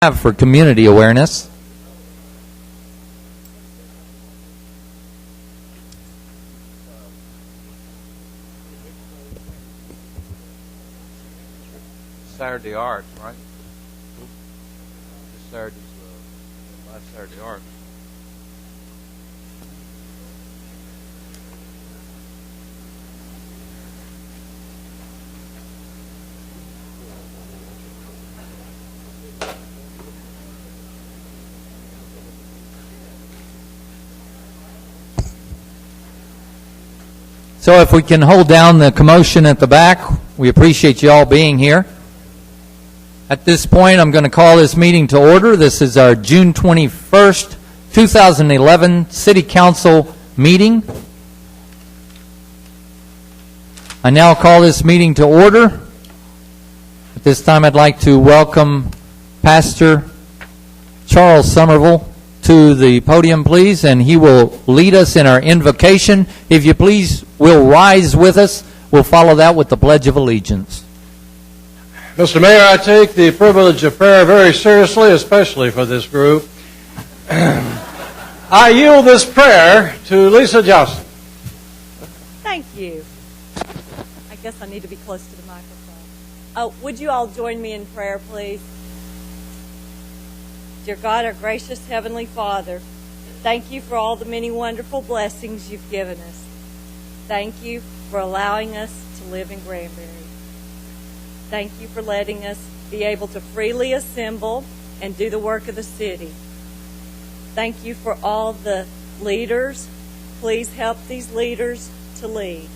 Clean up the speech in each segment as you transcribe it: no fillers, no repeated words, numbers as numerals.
For community awareness. Saturday Arts, right? This Saturday's last Saturday Arts. So if we can hold down the commotion at the back, we appreciate you all being here. At this point, I'm going to call this meeting to order. This is our June 21st, 2011 City Council meeting. I now call this meeting to order. At this time, I'd like to welcome Pastor Charles Somerville to the podium, please, and he will lead us in our invocation. If you please will rise with us. We'll follow that with the Pledge of Allegiance. Mr. Mayor, I take the privilege of prayer very seriously, especially for this group. I yield this prayer to Lisa Johnson. Thank you. I guess I need to be close to the microphone. Would you all join me in prayer, please? Dear God, our gracious Heavenly Father, thank you for all the many wonderful blessings you've given us. Thank you for allowing us to live in Granbury. Thank you for letting us be able to freely assemble and do the work of the city. Thank you for all the leaders. Please help these leaders to lead.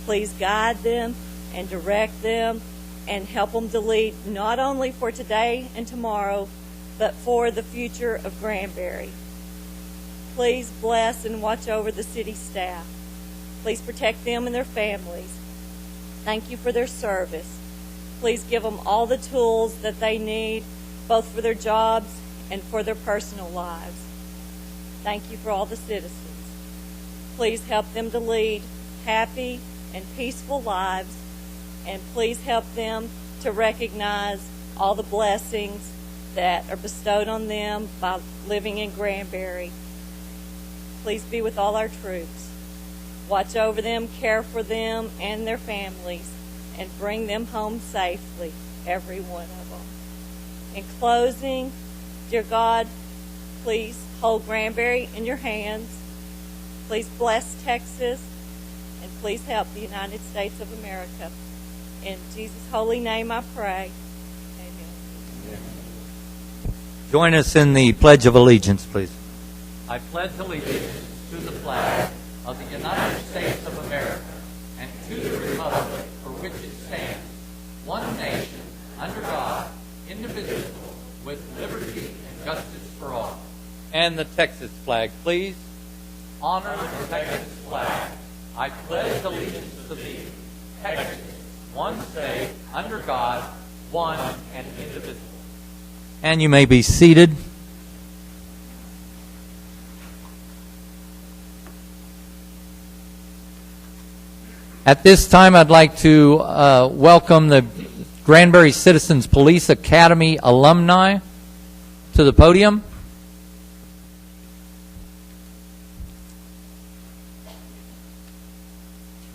Please guide them and direct them and help them to lead not only for today and tomorrow, but for the future of Granbury. Please bless and watch over the city staff. Please protect them and their families. Thank you for their service. Please give them all the tools that they need, both for their jobs and for their personal lives. Thank you for all the citizens. Please help them to lead happy and peaceful lives, and please help them to recognize all the blessings that are bestowed on them by living in Granbury. Please be with all our troops. Watch over them, care for them and their families, and bring them home safely, every one of them. In closing, dear God, please hold Granbury in your hands. Please bless Texas, and please help the United States of America. In Jesus' holy name I pray. Amen. Join us in the Pledge of Allegiance, please. I pledge allegiance to the flag of the United States of America and to the republic for which it stands, one nation, under God, indivisible, with liberty and justice for all. And the Texas flag, please. Honor the Texas flag. I pledge allegiance to thee, Texas, one state, under God, one and indivisible. And you may be seated. At this time, I'd like to welcome the Granbury Citizens Police Academy alumni to the podium.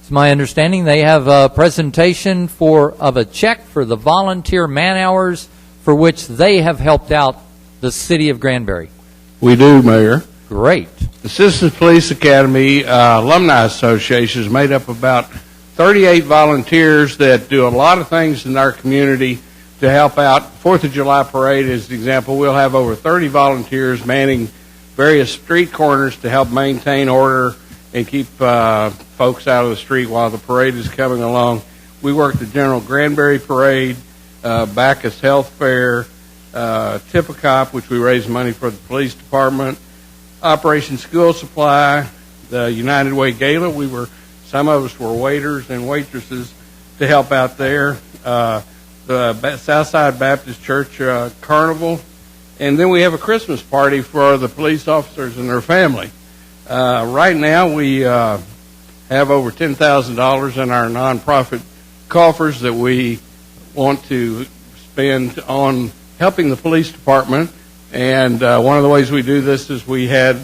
It's my understanding they have a presentation of a check for the volunteer man hours for which they have helped out the city of Granbury. We do, Mayor. Great. The Citizens Police Academy Alumni Association is made up of about 38 volunteers that do a lot of things in our community to help out. 4th of July Parade is an example. We'll have over 30 volunteers manning various street corners to help maintain order and keep folks out of the street while the parade is coming along. We work the General Granbury Parade, Bacchus Health Fair, Tippecop, which we raise money for the police department, Operation School Supply, the United Way Gala. Some of us were waiters and waitresses to help out there. The Southside Baptist Church Carnival, and then we have a Christmas party for the police officers and their family. Right now, we have over $10,000 in our nonprofit coffers that we want to spend on helping the police department. And one of the ways we do this is we had,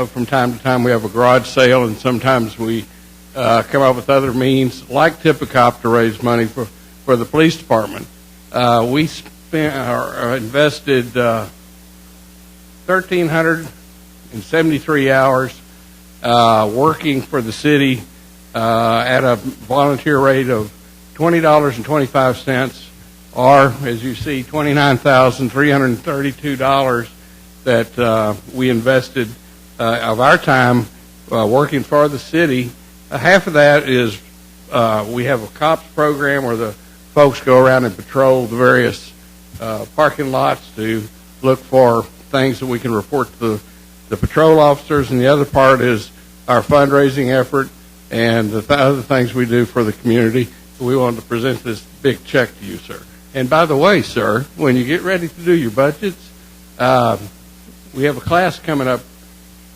from time to time, we have a garage sale, and sometimes we come up with other means, like Tippicop, to raise money for the police department. We spent or invested 1,373 hours working for the city at a volunteer rate of $20.25, or, as you see, $29,332 that we invested of our time working for the city. Half of that is we have a COPS program where the folks go around and patrol the various parking lots to look for things that we can report to the patrol officers, and the other part is our fundraising effort and the other things we do for the community. We wanted to present this big check to you, sir. And by the way, sir, when you get ready to do your budgets, we have a class coming up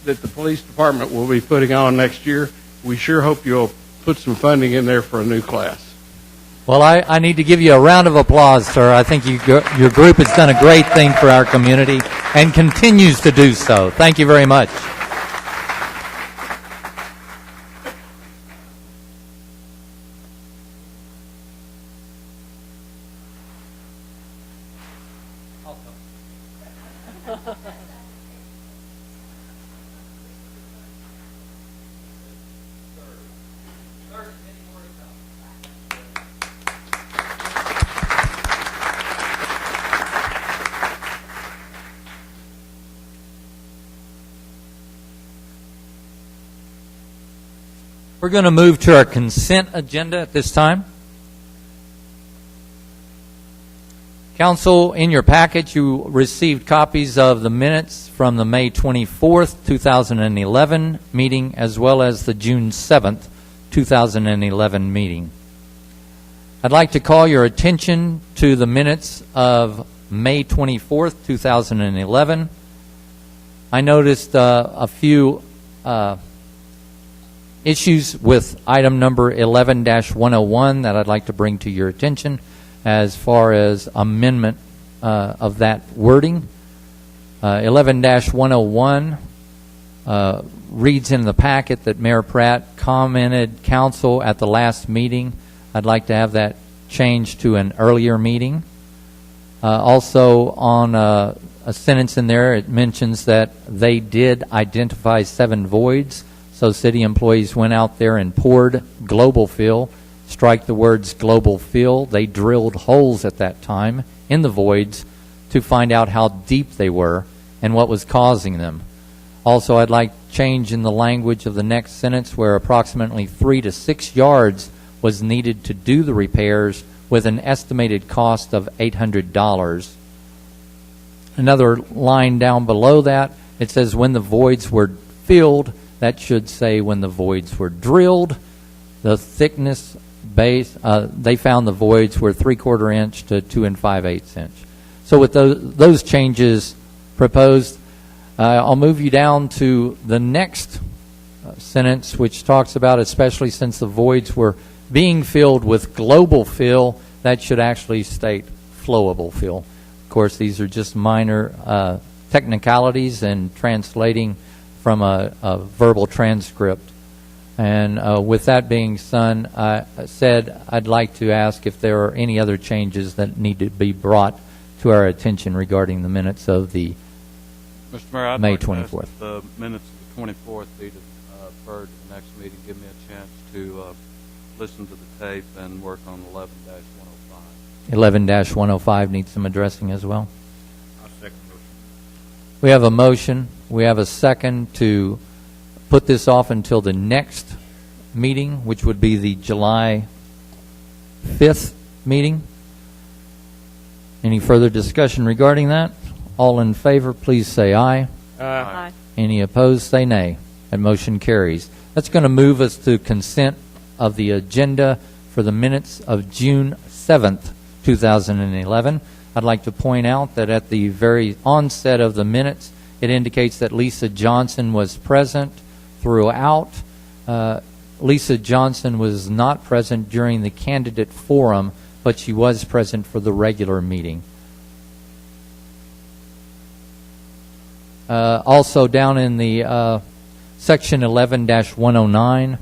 that the police department will be putting on next year. We sure hope you'll put some funding in there for a new class. Well, I need to give you a round of applause, sir. I think your group has done a great thing for our community and continues to do so. Thank you very much. We're going to move to our consent agenda at this time. Council, in your packet, you received copies of the minutes from the May 24th, 2011 meeting, as well as the June 7th, 2011 meeting. I'd like to call your attention to the minutes of May 24th, 2011. I noticed a few issues with item number 11-101 that I'd like to bring to your attention as far as amendment of that wording. 11-101 reads in the packet that Mayor Pratt commented council at the last meeting. I'd like to have that changed to an earlier meeting. Also on a sentence in there, it mentions that they did identify 7 voids. So city employees went out there and poured global fill. Strike the words global fill. They drilled holes at that time in the voids to find out how deep they were and what was causing them. Also, I'd like change in the language of the next sentence where approximately 3 to 6 yards was needed to do the repairs with an estimated cost of $800. Another line down below that, it says when the voids were filled. That should say when the voids were drilled. The thickness base, they found the voids were 3/4 inch to 2 5/8 inch. So with those changes proposed, I'll move you down to the next sentence, which talks about especially since the voids were being filled with global fill, that should actually state flowable fill. Of course, these are just minor technicalities and translating from a verbal transcript. And with that being said, I'd like to ask if there are any other changes that need to be brought to our attention regarding the minutes of the Mr. Mayor, I'd May like to 24th. ask the minutes of the 24th be deferred to the next meeting. Give me a chance to listen to the tape and work on 11-105. 11-105 needs some addressing as well. I'll second the motion. We have a motion. We have a second to put this off until the next meeting, which would be the July 5th meeting. Any further discussion regarding that? All in favor, please say aye. Aye. Any opposed, say nay. That motion carries. That's going to move us to consent of the agenda for the minutes of June 7th, 2011. I'd like to point out that at the very onset of the minutes, it indicates that Lisa Johnson was present throughout. Lisa Johnson was not present during the candidate forum, but she was present for the regular meeting. Also down in the section 11-109,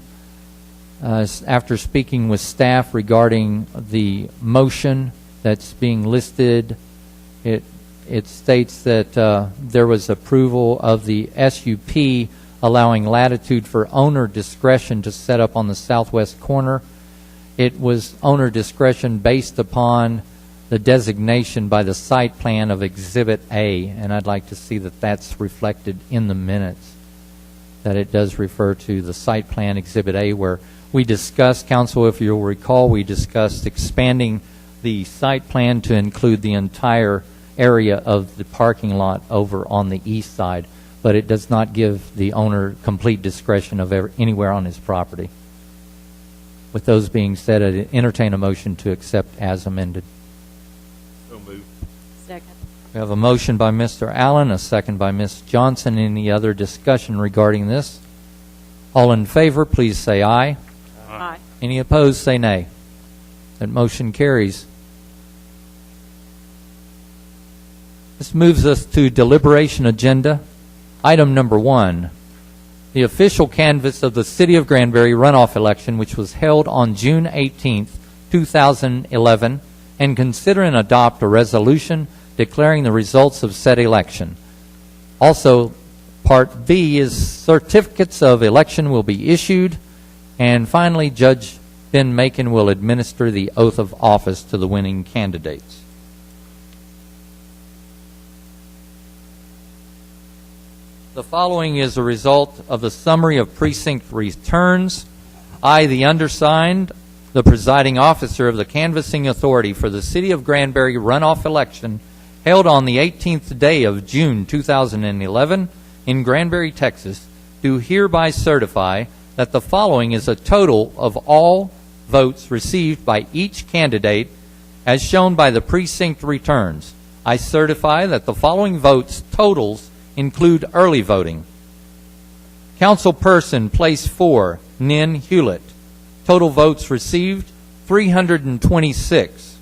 after speaking with staff regarding the motion that's being listed, it states that there was approval of the SUP allowing latitude for owner discretion to set up on the southwest corner. It was owner discretion based upon the designation by the site plan of Exhibit A, and I'd like to see that that's reflected in the minutes, that it does refer to the site plan Exhibit A, where we discussed, council, if you'll recall, we discussed expanding the site plan to include the entire area of the parking lot over on the east side, but it does not give the owner complete discretion of anywhere on his property. With those being said, I entertain a motion to accept as amended. Second. We have a motion by Mr. Allen, a second by Ms. Johnson. Any other discussion regarding this? All in favor, please say aye. Aye. Any opposed, say nay. That motion carries. This moves us to deliberation agenda. Item number 1, the official canvass of the City of Granbury runoff election, which was held on June 18th, 2011, and consider and adopt a resolution declaring the results of said election. Also, Part B is certificates of election will be issued, and finally, Judge Ben Macon will administer the oath of office to the winning candidates. The following is a result of the summary of precinct returns. I, the undersigned, the presiding officer of the canvassing authority for the City of Granbury runoff election held on the 18th day of June 2011 in Granbury, Texas, do hereby certify that the following is a total of all votes received by each candidate as shown by the precinct returns. I certify that the following votes totals include early voting. Councilperson, place 4, Nin Hewlett. Total votes received, 326.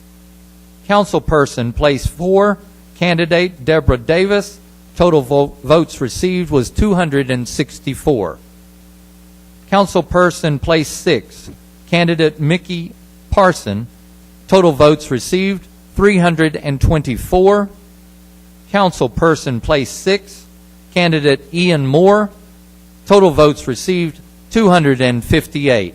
Councilperson, place 4, candidate Deborah Davis. Total votes received was 264. Councilperson, place 6, candidate Mickey Parson. Total votes received, 324. Councilperson, place 6, candidate Ian Moore. Total votes received, 258.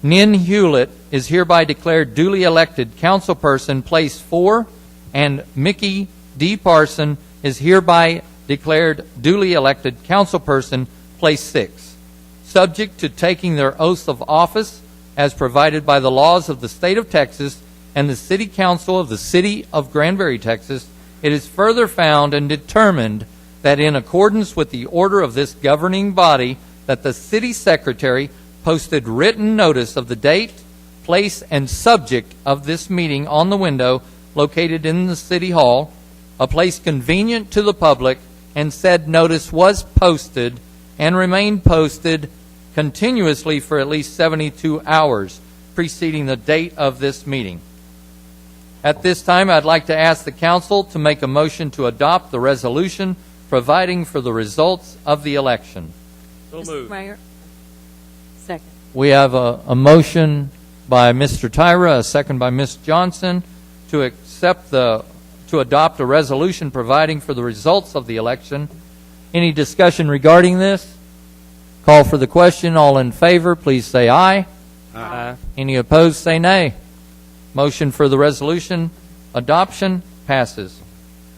Nin Hewlett is hereby declared duly elected councilperson, place 4, and Mickey D. Parson is hereby declared duly elected councilperson, place 6. Subject to taking their oaths of office as provided by the laws of the state of Texas and the City Council of the City of Granbury, Texas, it is further found and determined that in accordance with the order of this governing body, that the city secretary posted written notice of the date, place, and subject of this meeting on the window located in the City Hall, a place convenient to the public, and said notice was posted and remained posted continuously for at least 72 hours preceding the date of this meeting. At this time, I'd like to ask the council to make a motion to adopt the resolution providing for the results of the election. Mr. Mayor. Second. We have a motion by Mr. Tyra, a second by Ms. Johnson, to adopt a resolution providing for the results of the election. Any discussion regarding this? Call for the question. All in favor, please say aye. Aye. Any opposed, say nay. Motion for the resolution adoption passes.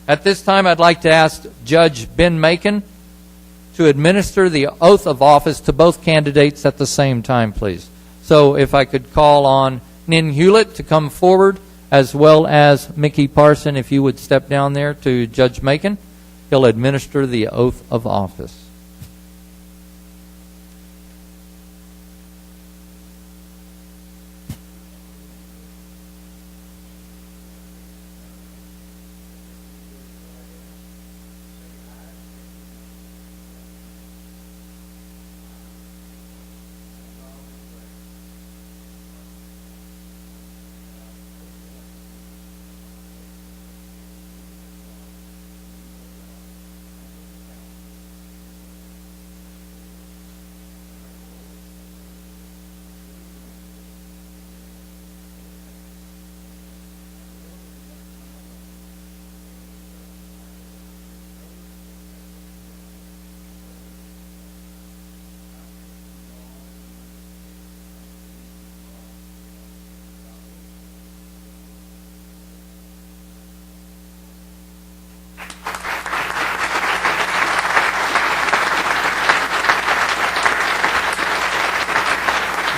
At this time, I'd like to ask Judge Ben Macon to administer the oath of office to both candidates at the same time, please. So if I could call on Nin Hewlett to come forward, as well as Mickey Parson, if you would step down there to Judge Macon. He'll administer the oath of office.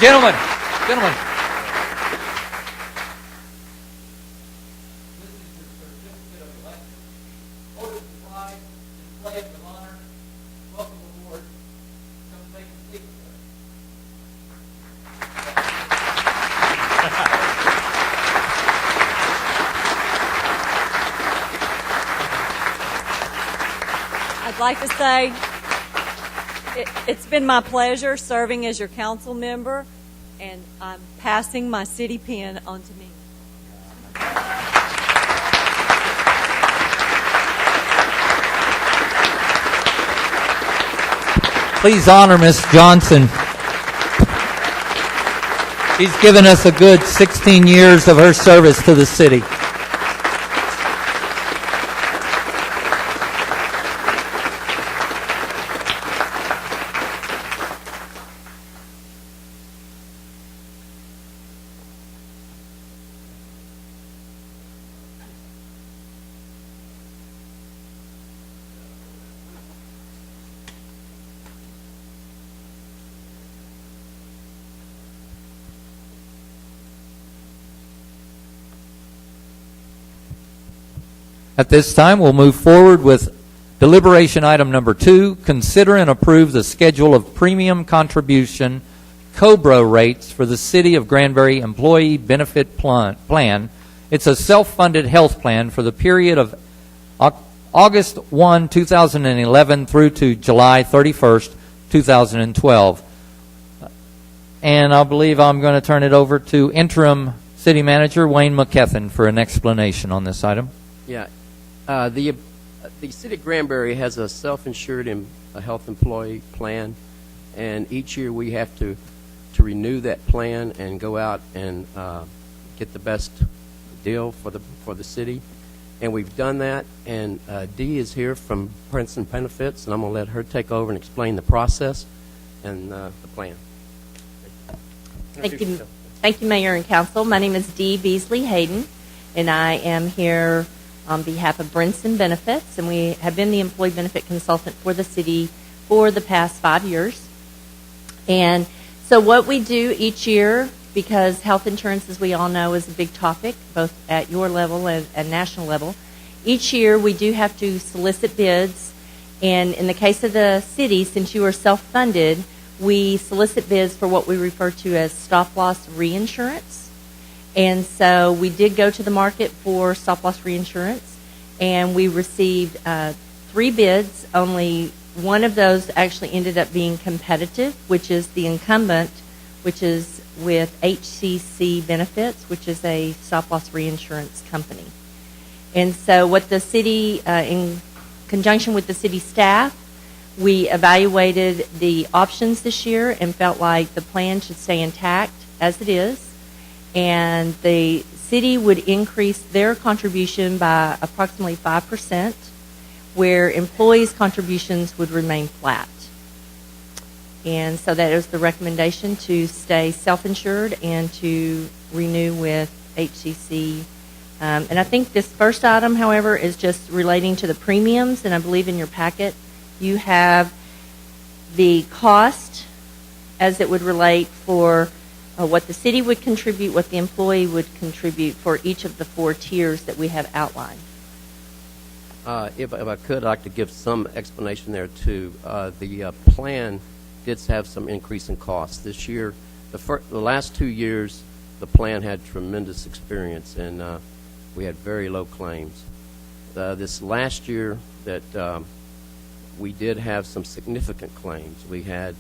Gentlemen, gentlemen. I'd like to say it's been my pleasure serving as your council member, and I'm passing my city pin on to me. Please honor Miss Johnson. She's given us a good 16 years of her service to the city. At this time, we'll move forward with deliberation item number 2, consider and approve the schedule of premium contribution COBRA rates for the City of Granbury Employee Benefit Plan. It's a self-funded health plan for the period of August 1, 2011 through to July 31st, 2012. And I believe I'm going to turn it over to Interim City Manager Wayne McKethan for an explanation on this item. Yeah. The City of Granbury has a self-insured a health employee plan, and each year we have to renew that plan and go out and get the best deal for the city. And we've done that, and Dee is here from Princeton Benefits, and I'm going to let her take over and explain the process and the plan. Thank you, Mayor and Council. My name is Dee Beasley Hayden, and I am here on behalf of Princeton Benefits, and we have been the employee benefit consultant for the city for the past 5 years. And so what we do each year, because health insurance, as we all know, is a big topic, both at your level and national level, each year we do have to solicit bids. And in the case of the city, since you are self-funded, we solicit bids for what we refer to as stop-loss reinsurance. And so we did go to the market for stop-loss reinsurance, and we received 3 bids. Only one of those actually ended up being competitive, which is the incumbent, which is with HCC Benefits, which is a stop-loss reinsurance company. And so what the city, in conjunction with the city staff, we evaluated the options this year and felt like the plan should stay intact as it is. And the city would increase their contribution by approximately 5%, where employees' contributions would remain flat. And so that is the recommendation, to stay self-insured and to renew with HCC. And I think this first item, however, is just relating to the premiums, and I believe in your packet you have the cost as it would relate for what the city would contribute, what the employee would contribute for each of the 4 tiers that we have outlined. If I could, I'd like to give some explanation there, too. The plan did have some increase in costs. This year, the last 2 years, the plan had tremendous experience, and we had very low claims. This last year that we did have some significant claims. We had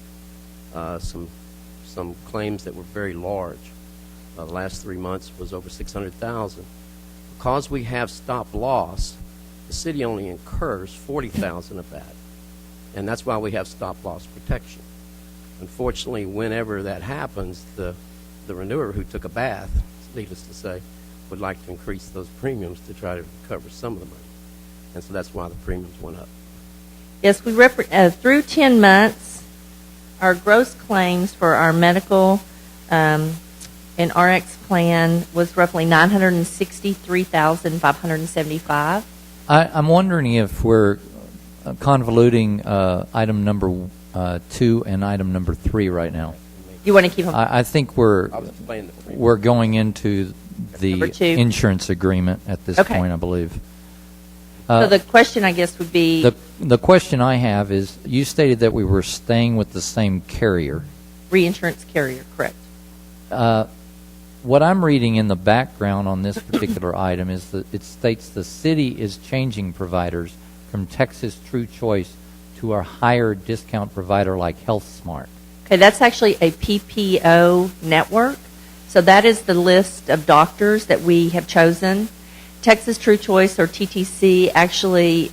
some claims that were very large. The last 3 months was over $600,000. Because we have stop loss, the city only incurs $40,000 of that, and that's why we have stop loss protection. Unfortunately, whenever that happens, the renewer who took a bath, needless to say, would like to increase those premiums to try to recover some of the money, and so that's why the premiums went up. Yes, we through 10 months, our gross claims for our medical and RX plan was roughly $963,575. I'm wondering if we're convoluting item number 2 and item number 3 right now. You want to keep them? I think we're I'll explain the premium. we're going into Number the two. insurance agreement at this Okay. point, I believe. So the question, I guess, would be The question I have is, you stated that we were staying with the same carrier. reinsurance carrier, correct? What I'm reading in the background on this particular item is that it states the city is changing providers from Texas True Choice to a higher discount provider like HealthSmart. Okay, that's actually a PPO network. So that is the list of doctors that we have chosen. Texas True Choice, or TTC, actually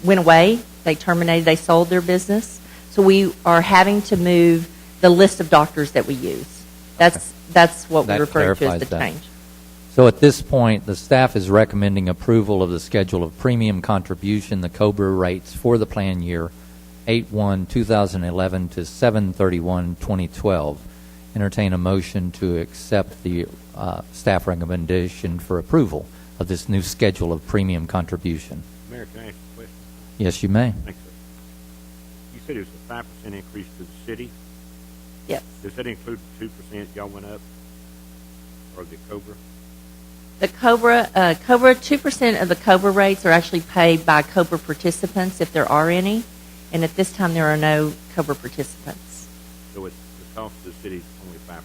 went away. They terminated, they sold their business. So we are having to move the list of doctors that we use. That's what we That refer to as clarifies the that. change. So at this point, the staff is recommending approval of the schedule of premium contribution, the COBRA rates for the plan year 8/1/2011 to 7/31/2012. Entertain a motion to accept the staff recommendation for approval of this new schedule of premium contribution. Mayor, can I ask a question? Yes, you may. Thanks, sir. You said it was a 5% increase to the city. Yes. Does that include the 2% y'all went up? Or the COBRA? The COBRA, 2% of the COBRA rates are actually paid by COBRA participants, if there are any. And at this time, there are no COBRA participants. So it's, the cost to the city is only 5%.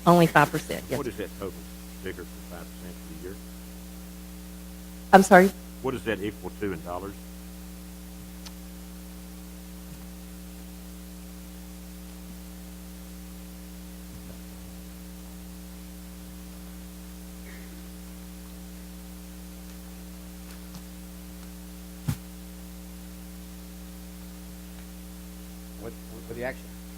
Only 5%, yes. What is that total figure for 5% for the year? I'm sorry? What does that equal to in dollars? What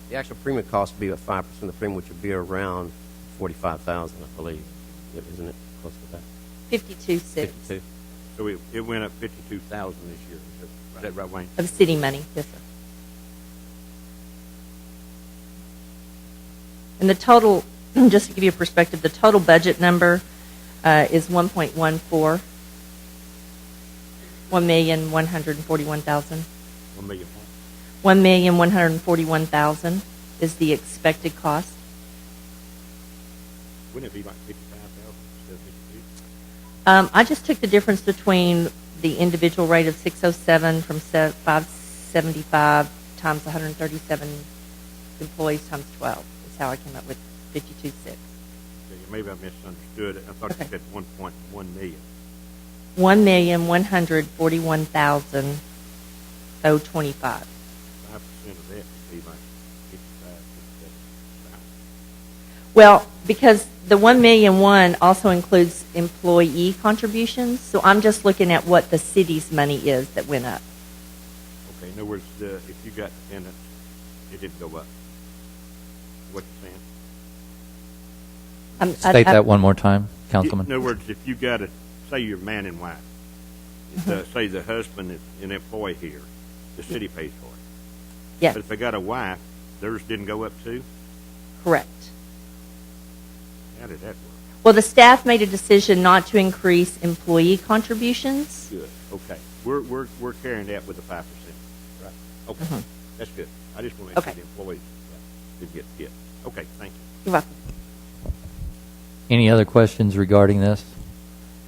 the actual premium cost would be at 5% of the premium, which would be around 45,000, I believe. Isn't it close to that? 52.6 52. So it went up 52,000 this year. Is that right, Wayne? of city money, yes, sir. And the total, just to give you a perspective, the total budget number is 1.14, 1,141,000. 1 million. 1,141,000 is the expected cost. Wouldn't it be like 55,000 instead of 52? I just took the difference between the individual rate of 607 from 575 times 137 employees times 12. Is how I came up with 52.6. Okay, maybe I misunderstood it. I thought Okay. you said 1.1 million. 1,141,025. 5% of that would be like 57,000. Well, because the 1,000,001 also includes employee contributions, so I'm just looking at what the city's money is that went up. Okay, in other words, if you got dependents, it didn't go up. What you saying? State that one more time, Councilman. In other words, if you got say you're man and wife, say the husband is an employee here, the city pays for it. Yes, But if they got a wife, theirs didn't go up too? correct. How did that work? Well, the staff made a decision not to increase employee contributions. Good, okay. We're carrying that with the 5%, right? Okay, that's good. I just want to make sure Okay. the employees did get hit. Okay, thank you. You're welcome. Any other questions regarding this?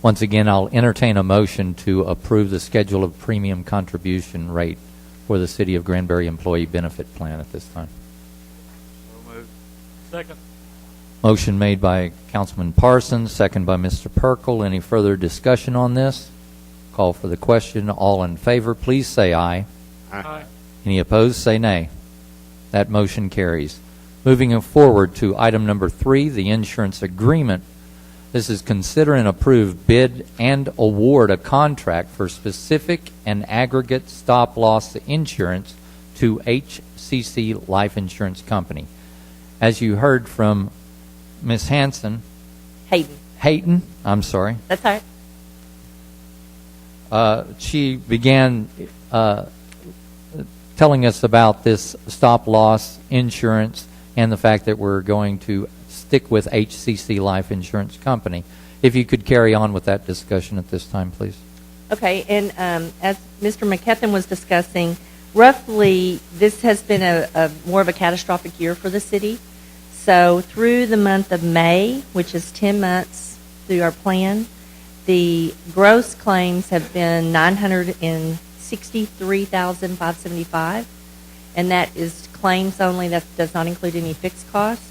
Once again, I'll entertain a motion to approve the schedule of premium contribution rate for the City of Granbury Employee Benefit Plan at this time. So moved. Second. Motion made by Councilman Parsons, second by Mr. Perkel. Any further discussion on this? Call for the question. All in favor, please say aye. Aye. Any opposed, say nay. That motion carries. Moving forward to item number 3, the insurance agreement. This is consider and approve bid and award a contract for specific and aggregate stop-loss insurance to HCC Life Insurance Company. As you heard from Ms. Hanson, Hayden, I'm sorry, that's all right. she began telling us about this stop-loss insurance and the fact that we're going to stick with HCC Life Insurance Company. If you could carry on with that discussion at this time, please. Okay, and as Mr. McKethan was discussing, roughly this has been a more of a catastrophic year for the city. So through the month of May, which is 10 months through our plan, the gross claims have been $963,575, and that is claims only. That does not include any fixed cost.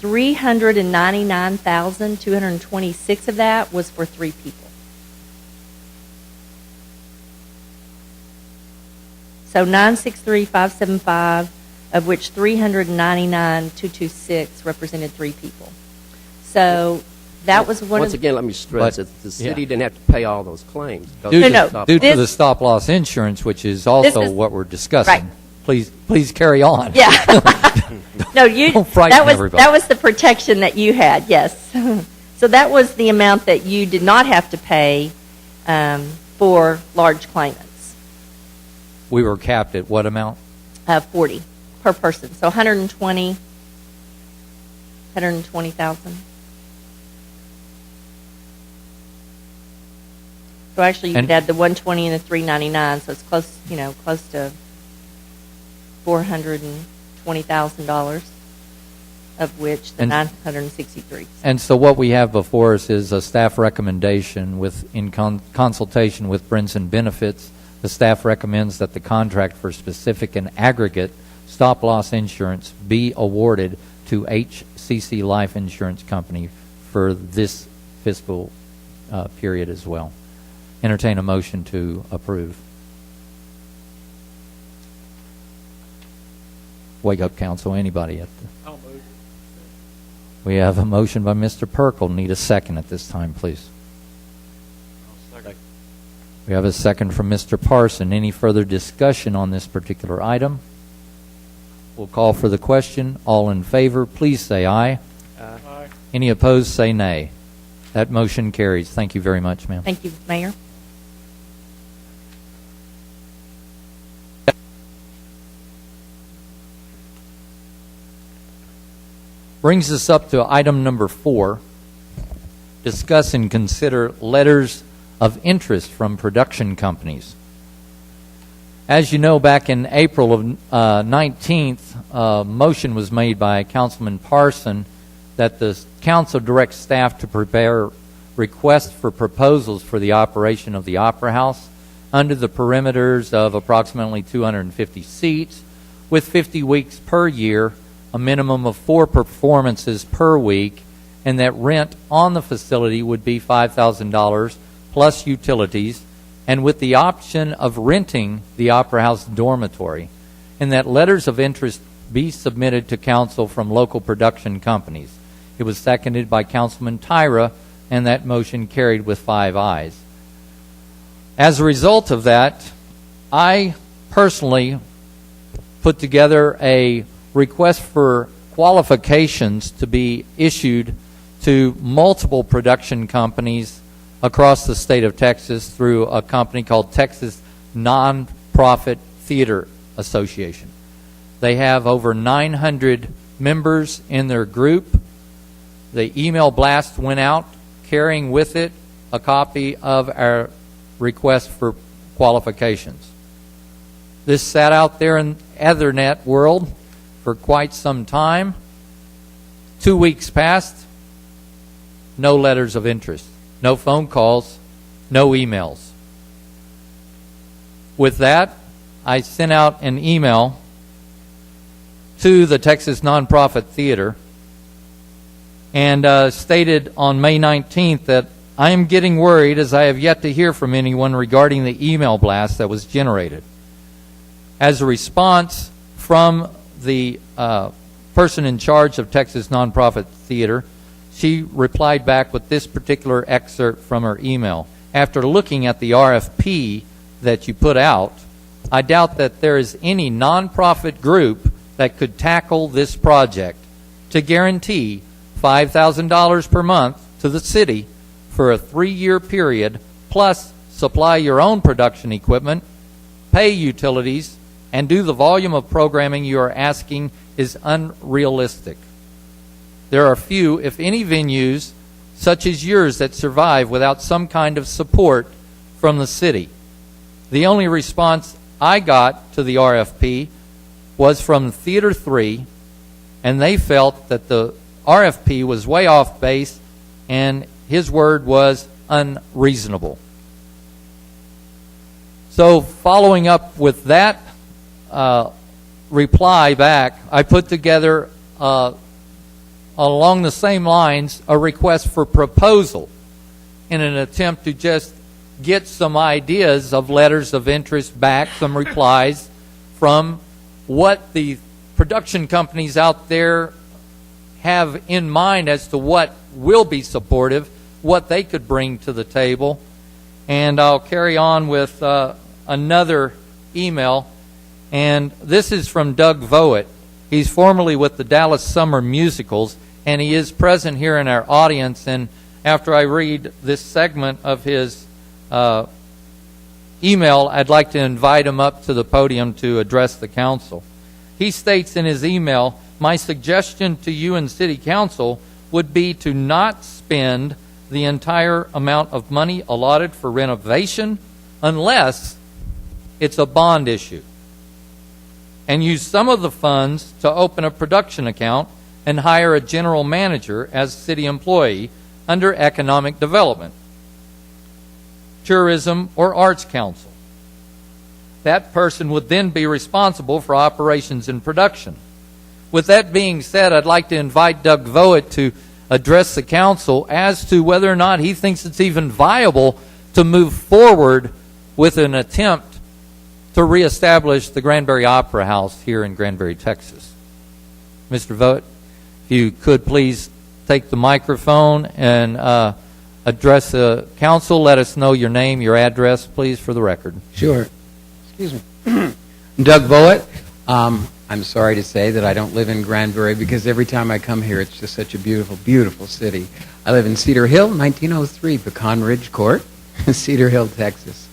$399,226 of that was for 3 people. So 963,575, of which 399,226 represented 3 people. So that was one Once of again, let me stress But- that the city yeah. didn't have to pay all those claims. because Due of to, no, the stop due loss. to the stop-loss insurance, which is also is- what we're discussing. Right. Please carry on. Yeah. No, you. Don't frighten that was everybody. that was the protection that you had. Yes. So that was the amount that you did not have to pay for large claimants. We were capped at what amount? 40 per person. So 120,000. So actually, you And- could add the 120 and the 399. So it's close to $420,000, of which the And- 963. And so what we have before us is a staff recommendation in consultation with Brinson Benefits. The staff recommends that the contract for specific and aggregate stop-loss insurance be awarded to HCC Life Insurance Company for this fiscal period as well. Entertain a motion to approve. Wake up, council. Anybody at the... We have a motion by Mr. Perkel. Need a second at this time, please. We have a second from Mr. Parson. Any further discussion on this particular item? We'll call for the question. All in favor, please say aye. Aye. Any opposed, say nay. That motion carries. Thank you very much, ma'am. Thank you, Mayor. Brings us up to item number 4. Discuss and consider letters of interest from production companies. As you know, back in April of 19th, a motion was made by Councilman Parson that the council directs staff to prepare requests for proposals for the operation of the Opera House under the perimeters of approximately 250 seats with 50 weeks per year, a minimum of 4 performances per week, and that rent on the facility would be $5,000 plus utilities, and with the option of renting the Opera House dormitory, and that letters of interest be submitted to council from local production companies. It was seconded by Councilman Tyra, and that motion carried with 5 ayes. As a result of that, I personally put together a request for qualifications to be issued to multiple production companies across the state of Texas through a company called Texas Nonprofit Theater Association. They have over 900 members in their group. The email blast went out carrying with it a copy of our request for qualifications. This sat out there in Ethernet world for quite some time. 2 weeks passed, no letters of interest, no phone calls, no emails. With that, I sent out an email to the Texas Nonprofit Theater and stated on May 19th that I am getting worried as I have yet to hear from anyone regarding the email blast that was generated. As a response from the person in charge of Texas Nonprofit Theater, she replied back with this particular excerpt from her email. After looking at the RFP that you put out, I doubt that there is any nonprofit group that could tackle this project to guarantee $5,000 per month to the city for a 3-year period, plus supply your own production equipment, pay utilities, and do the volume of programming you are asking is unrealistic. There are few, if any, venues such as yours that survive without some kind of support from the city. The only response I got to the RFP was from Theater 3, and they felt that the RFP was way off base, and his word was unreasonable. So following up with that reply back, I put together, along the same lines, a request for proposal in an attempt to just get some ideas of letters of interest back, some replies from what the production companies out there have in mind as to what will be supportive, what they could bring to the table. And I'll carry on with another email. And this is from Doug Voet. He's formerly with the Dallas Summer Musicals, and he is present here in our audience. And after I read this segment of his email, I'd like to invite him up to the podium to address the council. He states in his email, "My suggestion to you and City Council would be to not spend the entire amount of money allotted for renovation unless it's a bond issue, and use some of the funds to open a production account and hire a general manager as a city employee under economic development, tourism, or arts council. That person would then be responsible for operations and production." With that being said, I'd like to invite Doug Voet to address the council as to whether or not he thinks it's even viable to move forward with an attempt to reestablish the Granbury Opera House here in Granbury, Texas. Mr. Voet, if you could please take the microphone and address the council. Let us know your name, your address, please, for the record. Sure. Excuse me. Doug Voet. I'm sorry to say that I don't live in Granbury because every time I come here, it's just such a beautiful, beautiful city. I live in Cedar Hill, 1903, Pecan Ridge Court, Cedar Hill, Texas.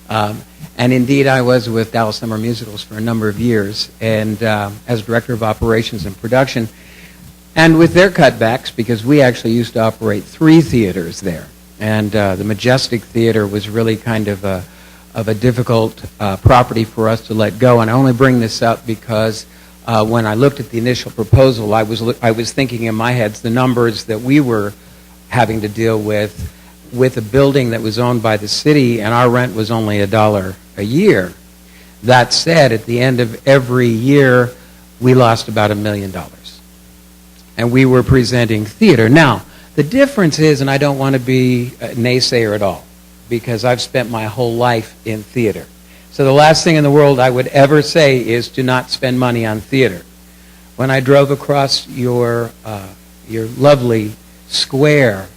And indeed, I was with Dallas Summer Musicals for a number of years, and as Director of Operations and Production. And with their cutbacks, because we actually used to operate 3 theaters there, and the Majestic Theater was really kind of a difficult property for us to let go. And I only bring this up because when I looked at the initial proposal, I was thinking in my head the numbers that we were having to deal with a building that was owned by the city, and our rent was only $1 a year. That said, at the end of every year, we lost about $1 million. And we were presenting theater. Now, the difference is, and I don't want to be a naysayer at all, because I've spent my whole life in theater. So the last thing in the world I would ever say is to not spend money on theater. When I drove across your lovely square,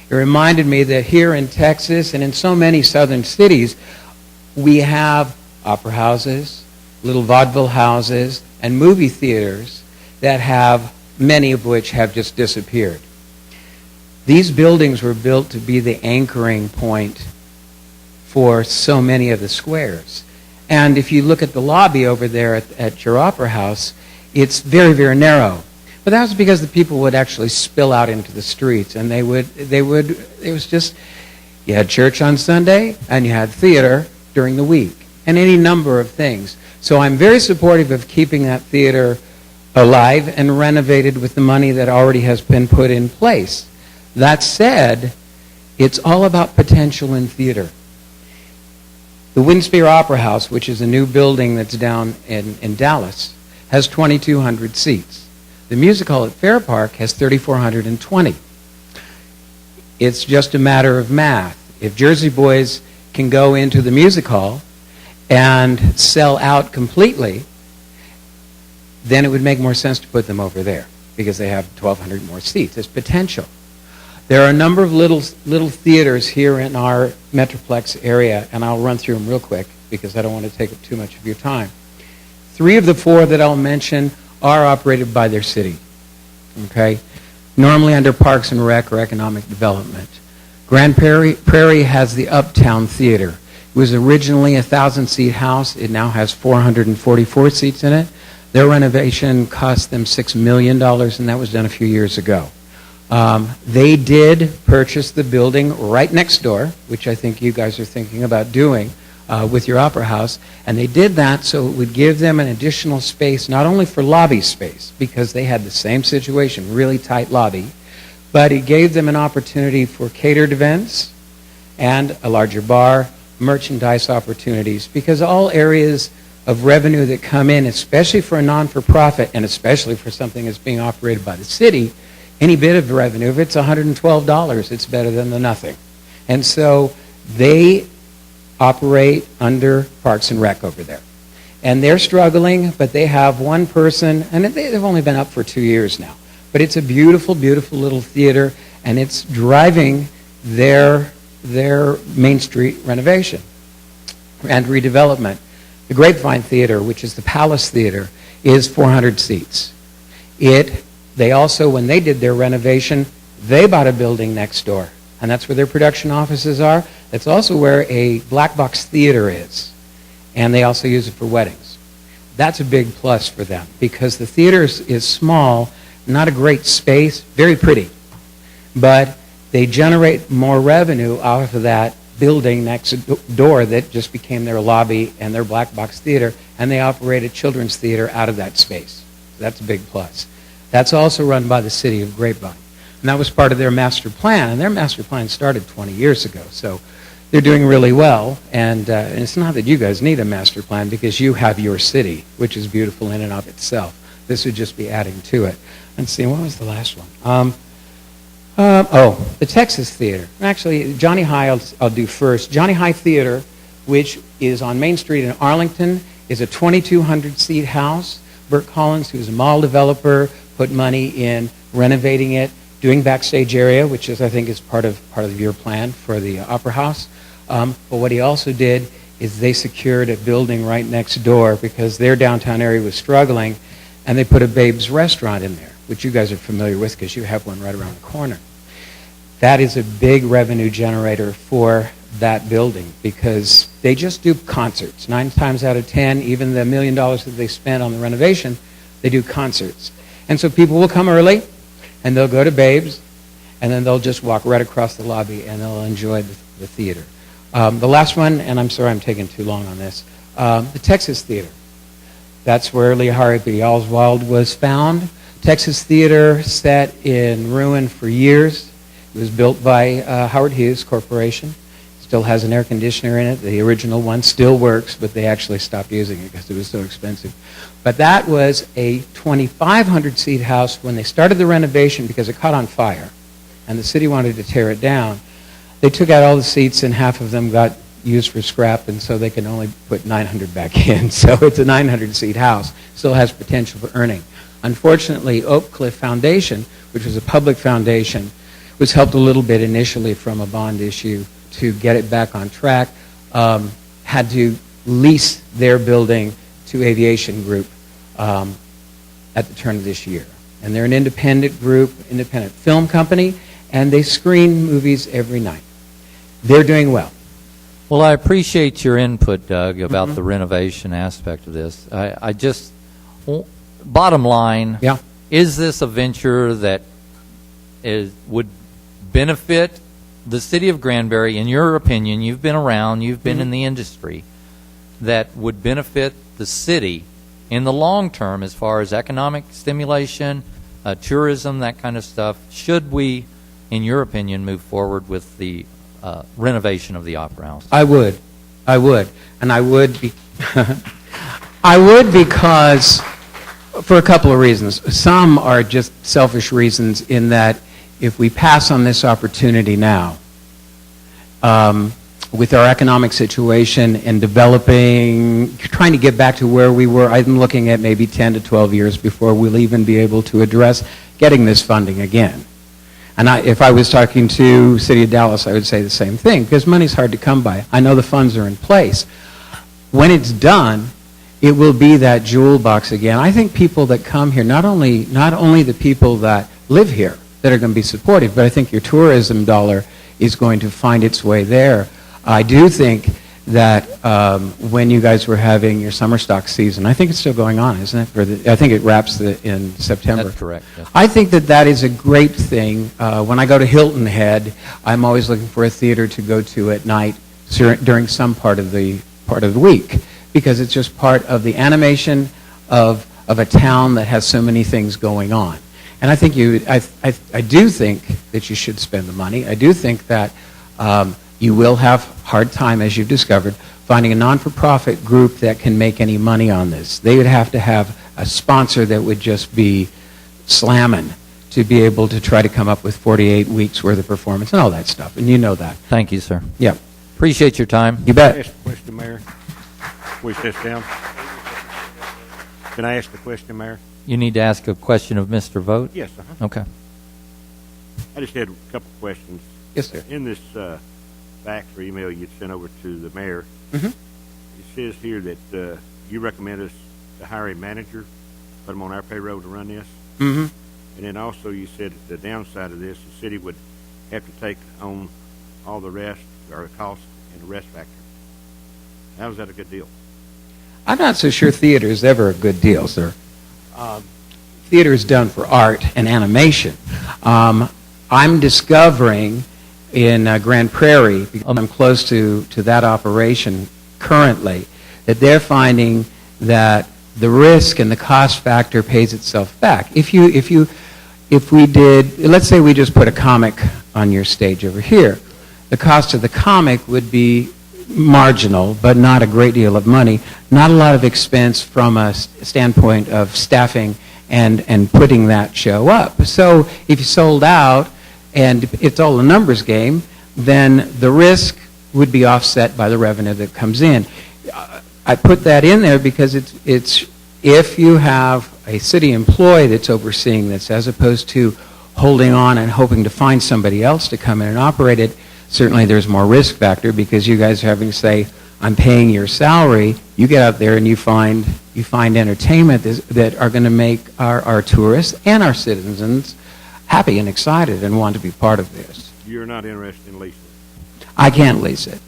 it reminded me that here in Texas and in so many southern cities, we have opera houses, little vaudeville houses, and movie theaters that have, many of which have just disappeared. These buildings were built to be the anchoring point for so many of the squares. And if you look at the lobby over there at your opera house, it's very, very narrow. But that was because the people would actually spill out into the streets, and it was just, you had church on Sunday, and you had theater during the week, and any number of things. So I'm very supportive of keeping that theater alive and renovated with the money that already has been put in place. That said, it's all about potential in theater. The Winspear Opera House, which is a new building that's down in Dallas, has 2,200 seats. The Music Hall at Fair Park has 3,420. It's just a matter of math. If Jersey Boys can go into the Music Hall and sell out completely, then it would make more sense to put them over there because they have 1,200 more seats. There's potential. There are a number of little theaters here in our Metroplex area, and I'll run through them real quick because I don't want to take up too much of your time. 3 of the 4 that I'll mention are operated by their city, okay? Normally under Parks and Rec or Economic Development. Grand Prairie has the Uptown Theater. It was originally a 1,000-seat house. It now has 444 seats in it. Their renovation cost them $6 million, and that was done a few years ago. They did purchase the building right next door, which I think you guys are thinking about doing, with your opera house. And they did that so it would give them an additional space, not only for lobby space, because they had the same situation, really tight lobby, but it gave them an opportunity for catered events and a larger bar, merchandise opportunities, because all areas of revenue that come in, especially for a non-for-profit and especially for something that's being operated by the city, any bit of revenue, if it's $112, it's better than the nothing. And so they operate under Parks and Rec over there. And they're struggling, but they have one person, and they've only been up for 2 years now. But it's a beautiful, beautiful little theater, and it's driving their Main Street renovation and redevelopment. The Grapevine Theater, which is the Palace Theater, is 400 seats. They also, when they did their renovation, they bought a building next door, and that's where their production offices are. That's also where a black box theater is, and they also use it for weddings. That's a big plus for them, because the theater is small, not a great space, very pretty, but they generate more revenue out of that building next door that just became their lobby and their black box theater, and they operate a children's theater out of that space. That's a big plus. That's also run by the city of Grapevine. And that was part of their master plan, and their master plan started 20 years ago. So they're doing really well, and it's not that you guys need a master plan because you have your city, which is beautiful in and of itself. This would just be adding to it. Let's see, what was the last one? The Texas Theater. Actually, Johnny High I'll do first. Johnny High Theater, which is on Main Street in Arlington, is a 2,200-seat house. Burt Collins, who's a mall developer, put money in renovating it, doing backstage area, which is, I think, is part of your plan for the Opera House. But what he also did is they secured a building right next door because their downtown area was struggling, and they put a Babe's Restaurant in there, which you guys are familiar with because you have one right around the corner. That is a big revenue generator for that building because they just do concerts. 9 times out of 10, even the $1 million that they spent on the renovation, they do concerts. And so people will come early, and they'll go to Babe's, and then they'll just walk right across the lobby, and they'll enjoy the theater. The last one, and I'm sorry I'm taking too long on this, the Texas Theater. That's where Lee Harvey Oswald was found. Texas Theater sat in ruin for years. It was built by Howard Hughes Corporation. Still has an air conditioner in it. The original one still works, but they actually stopped using it because it was so expensive. But that was a 2,500-seat house when they started the renovation because it caught on fire, and the city wanted to tear it down. They took out all the seats, and half of them got used for scrap, and so they can only put 900 back in. So it's a 900-seat house. Still has potential for earning. Unfortunately, Oak Cliff Foundation, which was a public foundation, was helped a little bit initially from a bond issue to get it back on track, had to lease their building to Aviation Group at the turn of this year. And they're an independent group, independent film company, and they screen movies every night. They're doing well. Well, I appreciate your input, Doug, about the renovation aspect of this. I just, bottom line, Yeah. is this a venture that would benefit the city of Granbury, in your opinion? You've been around, you've been in the industry, that would benefit the city in the long term as far as economic stimulation, tourism, that kind of stuff? Should we, in your opinion, move forward with the renovation of the Opera House? I would. And I would be I would because for a couple of reasons. Some are just selfish reasons in that if we pass on this opportunity now, with our economic situation and developing, trying to get back to where we were, I'm looking at maybe 10 to 12 years before we'll even be able to address getting this funding again. And if I was talking to City of Dallas, I would say the same thing, because money's hard to come by. I know the funds are in place. When it's done, it will be that jewel box again. I think people that come here, not only the people that live here that are going to be supportive, but I think your tourism dollar is going to find its way there. I do think that when you guys were having your summer stock season, I think it's still going on, isn't it? I think it wraps in September. That's correct. Yes. I think that is a great thing. When I go to Hilton Head, I'm always looking for a theater to go to at night during some part of the part of the week, because it's just part of the animation of a town that has so many things going on. And I think I do think that you should spend the money. I do think that you will have a hard time, as you've discovered, finding a non-for-profit group that can make any money on this. They would have to have a sponsor that would just be slamming to be able to try to come up with 48 weeks worth of performance and all that stuff. And you know that. Thank you, sir. Yeah. Appreciate your time. You Can I bet. ask a question, Mayor? We sit down. Can I ask the question, Mayor? You need to ask a question of Mr. Vogt? Yes, uh-huh. Okay. I just had a couple of questions. Yes, sir. In this fax or email you sent over to the mayor, Mhm. it says here that you recommend us to hire a manager, put him on our payroll to run this. Mm-hmm. And then also you said the downside of this, the city would have to take on all the rest, or the cost and the rest factor. How is that a good deal? I'm not so sure theater is ever a good deal, sir. Theater is done for art and animation. I'm discovering in Grand Prairie, because I'm close to that operation currently, that they're finding that the risk and the cost factor pays itself back. If we did, let's say we just put a comic on your stage over here, the cost of the comic would be marginal, but not a great deal of money, not a lot of expense from a standpoint of staffing and putting that show up. So if you sold out and it's all a numbers game, then the risk would be offset by the revenue that comes in. I put that in there because it's if you have a city employee that's overseeing this, as opposed to holding on and hoping to find somebody else to come in and operate it, certainly there's more risk factor, because you guys are having to say, I'm paying your salary. You get out there and you find entertainment that are going to make our tourists and our citizens happy and excited and want to be part of this. You're not interested in leasing it? I can't lease it.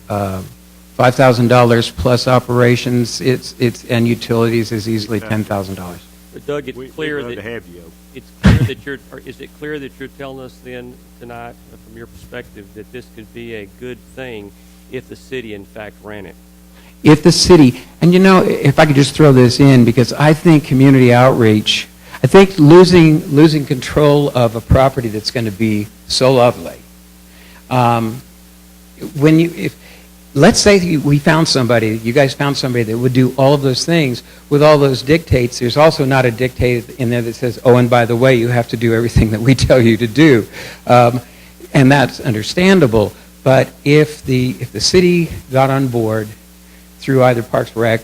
$5,000 plus operations, and utilities is easily $10,000. But Doug, it's clear we'd love that to have you. it's clear that you're. Or is it clear that you're telling us then tonight, from your perspective, that this could be a good thing if the city in fact ran it? If the city, and if I could just throw this in, because I think community outreach, I think losing control of a property that's going to be so lovely. Let's say we found somebody, you guys found somebody that would do all of those things with all those dictates. There's also not a dictate in there that says, oh, and by the way, you have to do everything that we tell you to do. And that's understandable. But if the city got on board through either Parks Rec,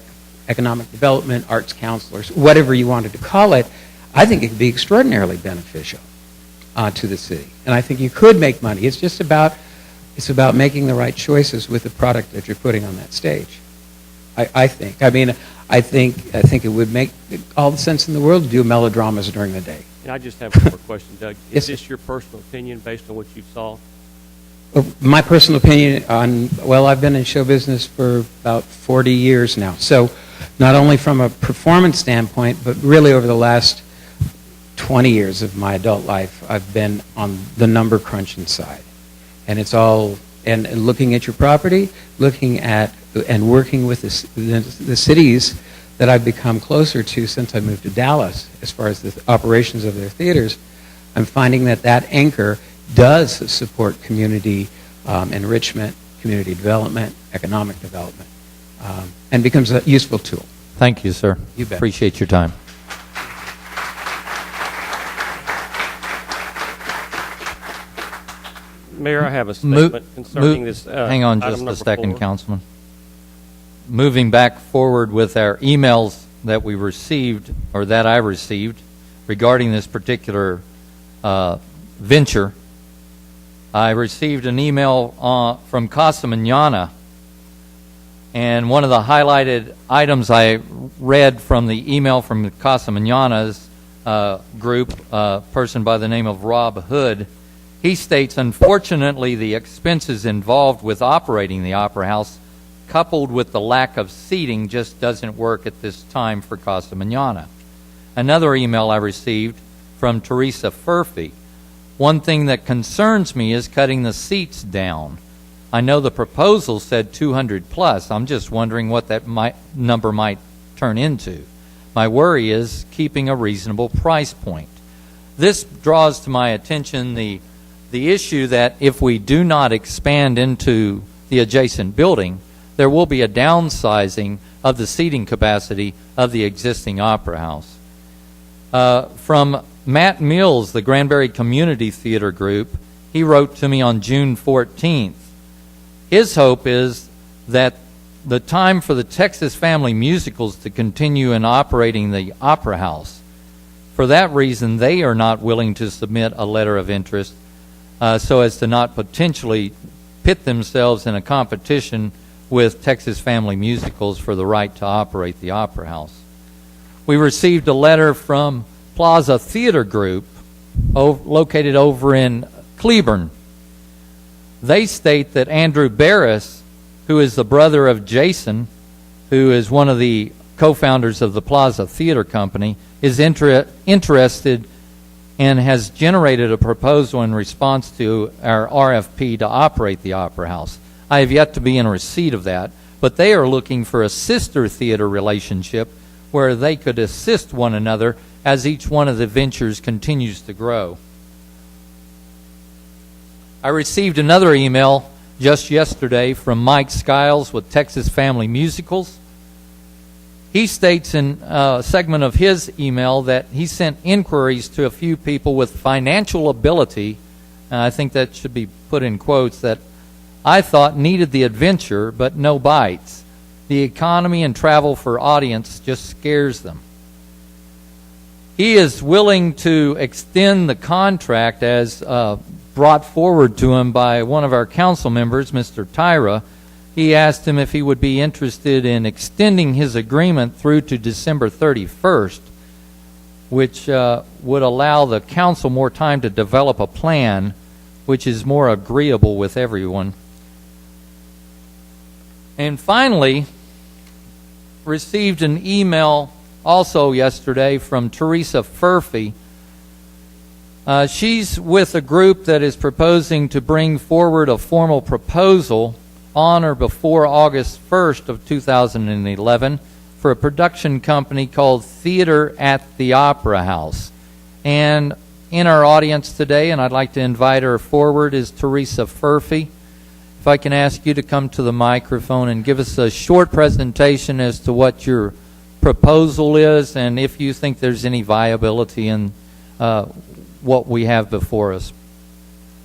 Economic Development, Arts Counselors, whatever you wanted to call it, I think it could be extraordinarily beneficial to the city. And I think you could make money. It's just about making the right choices with the product that you're putting on that stage. I think. I mean, I think it would make all the sense in the world to do melodramas during the day. And I just have one more question, Doug. Yes, Is this your personal opinion based on what you saw? My personal opinion I've been in show business for about 40 years now. So not only from a performance standpoint, but really over the last 20 years of my adult life, I've been on the number crunching side. And it's all, and looking at your property, looking at and working with the cities that I've become closer to since I moved to Dallas, as far as the operations of their theaters, I'm finding that anchor does support community enrichment, community development, economic development, and becomes a useful tool. Thank you, sir. You bet. Appreciate your time. Mayor, I have a statement concerning this. Hang on item just a number second, 4. Councilman. Moving back forward with our emails that we received, or that I received, regarding this particular venture, I received an email from Casa Manana, and one of the highlighted items I read from the email from Casa Manana's group, a person by the name of Rob Hood. He states, unfortunately, the expenses involved with operating the Opera House, coupled with the lack of seating, just doesn't work at this time for Casa Manana. Another email I received from Teresa Furphy. One thing that concerns me is cutting the seats down. I know the proposal said 200 plus. I'm just wondering what that number might turn into. My worry is keeping a reasonable price point. This draws to my attention the issue that if we do not expand into the adjacent building, there will be a downsizing of the seating capacity of the existing Opera House. From Matt Mills, the Granbury Community Theater Group, he wrote to me on June 14th. His hope is that the time for the Texas Family Musicals to continue in operating the Opera House. For that reason, they are not willing to submit a letter of interest so as to not potentially pit themselves in a competition with Texas Family Musicals for the right to operate the Opera House. We received a letter from Plaza Theater Group, located over in Cleburne. They state that Andrew Barris, who is the brother of Jason, who is one of the co-founders of the Plaza Theater Company, is interested and has generated a proposal in response to our RFP to operate the Opera House. I have yet to be in receipt of that, but they are looking for a sister theater relationship where they could assist one another as each one of the ventures continues to grow. I received another email just yesterday from Mike Skiles with Texas Family Musicals. He states in a segment of his email that he sent inquiries to a few people with financial ability, and I think that should be put in quotes, that I thought needed the adventure but no bites. The economy and travel for audience just scares them. He is willing to extend the contract as brought forward to him by one of our council members, Mr. Tyra. He asked him if he would be interested in extending his agreement through to December 31st, which would allow the council more time to develop a plan which is more agreeable with everyone. And finally, received an email also yesterday from Teresa Furphy. She's with a group that is proposing to bring forward a formal proposal on or before August 1st of 2011 for a production company called Theater at the Opera House. And in our audience today, and I'd like to invite her forward, is Teresa Furphy. If I can ask you to come to the microphone and give us a short presentation as to what your proposal is and if you think there's any viability in what we have before us.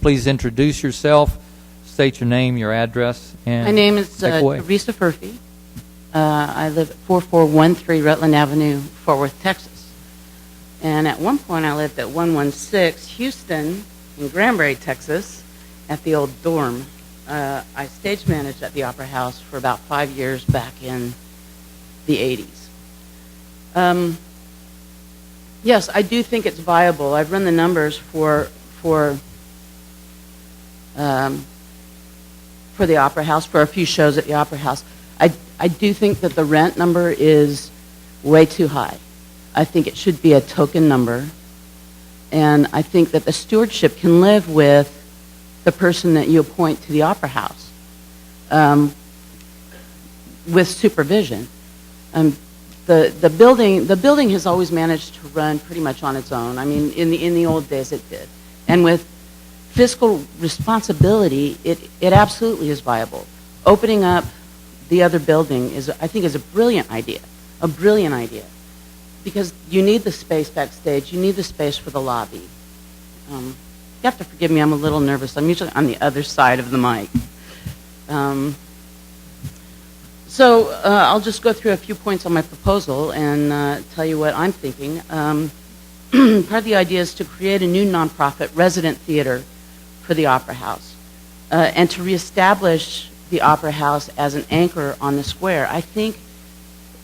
Please introduce yourself, state your name, your address, and my name is away. Teresa Furphy. I live at 4413 Rutland Avenue, Fort Worth, Texas. And at one point I lived at 116 Houston in Granbury, Texas, at the old dorm. I stage managed at the Opera House for about 5 years back in the 80s. Yes, I do think it's viable. I've run the numbers for the Opera House, for a few shows at the Opera House. I do think that the rent number is way too high. I think it should be a token number. And I think that the stewardship can live with the person that you appoint to the Opera House with supervision. The building has always managed to run pretty much on its own. I mean, in the old days it did. And with fiscal responsibility, it absolutely is viable. Opening up the other building I think is a brilliant idea. A brilliant idea. Because you need the space backstage, you need the space for the lobby. You have to forgive me, I'm a little nervous. I'm usually on the other side of the mic. So I'll just go through a few points on my proposal and tell you what I'm thinking. Part of the idea is to create a new nonprofit resident theater for the Opera House and to reestablish the Opera House as an anchor on the square. I think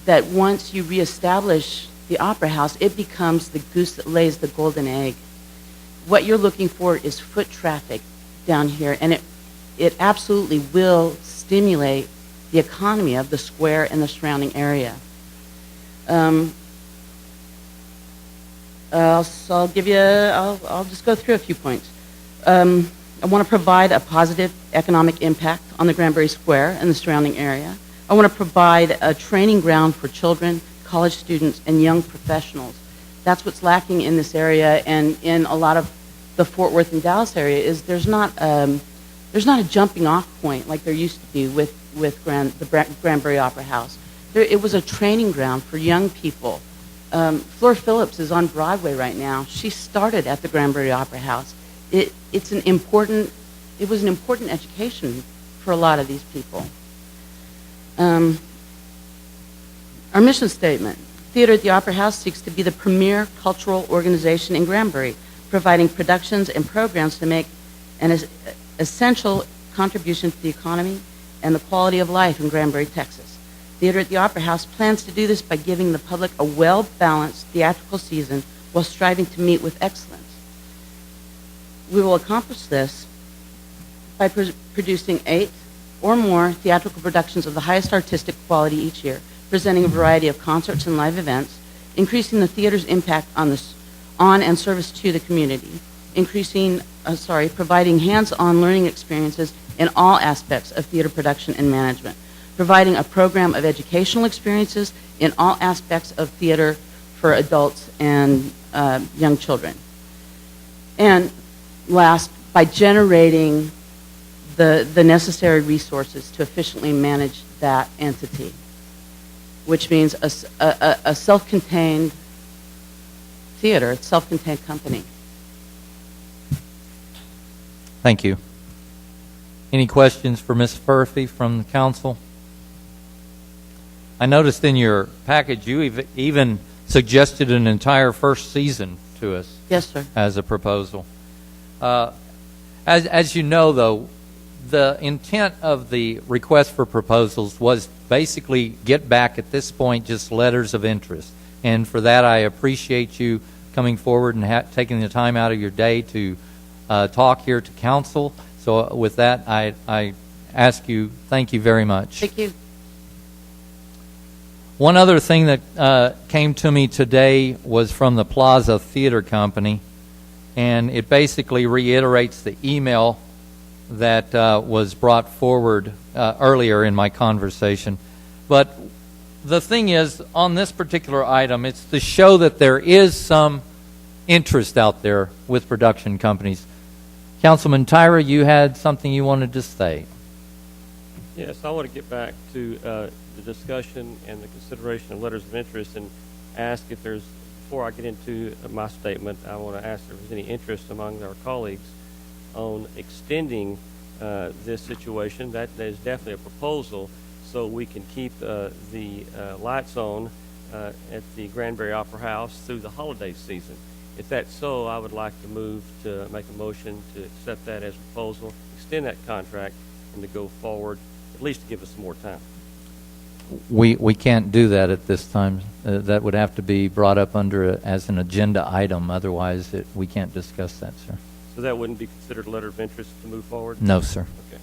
that once you reestablish the Opera House, it becomes the goose that lays the golden egg. What you're looking for is foot traffic down here, and it absolutely will stimulate the economy of the square and the surrounding area. I'll just go through a few points. I want to provide a positive economic impact on the Granbury Square and the surrounding area. I want to provide a training ground for children, college students, and young professionals. That's what's lacking in this area and in a lot of the Fort Worth and Dallas area is there's not a jumping off point like there used to be with the Granbury Opera House. It was a training ground for young people. Fleur Phillips is on Broadway right now. She started at the Granbury Opera House. It was an important education for a lot of these people. Our mission statement: Theater at the Opera House seeks to be the premier cultural organization in Granbury, providing productions and programs to make an essential contribution to the economy and the quality of life in Granbury, Texas. Theater at the Opera House plans to do this by giving the public a well-balanced theatrical season while striving to meet with excellence. We will accomplish this by producing 8 or more theatrical productions of the highest artistic quality each year, presenting a variety of concerts and live events, increasing the theater's impact on and service to the community, providing hands-on learning experiences in all aspects of theater production and management, providing a program of educational experiences in all aspects of theater for adults and young children. And last, by generating the necessary resources to efficiently manage that entity, which means a self-contained theater, a self-contained company. Thank you. Any questions for Ms. Furphy from the council? I noticed in your package you even suggested an entire first season to us. Yes, sir. As a proposal. As you know, though, the intent of the request for proposals was basically get back at this point just letters of interest. And for that, I appreciate you coming forward and taking the time out of your day to talk here to council. So with that, I ask you, thank you very much. Thank you. One other thing that came to me today was from the Plaza Theater Company, and it basically reiterates the email that was brought forward earlier in my conversation. But the thing is, on this particular item, it's to show that there is some interest out there with production companies. Councilman Tyra, you had something you wanted to say. Yes, I want to get back to the discussion and the consideration of letters of interest and ask if there's, before I get into my statement, I want to ask if there's any interest among our colleagues on extending this situation. That is definitely a proposal so we can keep the lights on at the Granbury Opera House through the holiday season. If that's so, I would like to move to make a motion to accept that as a proposal, extend that contract, and to go forward, at least to give us some more time. We can't do that at this time. That would have to be brought up as an agenda item. Otherwise, we can't discuss that, sir. So that wouldn't be considered a letter of interest to move forward? No, sir. Okay.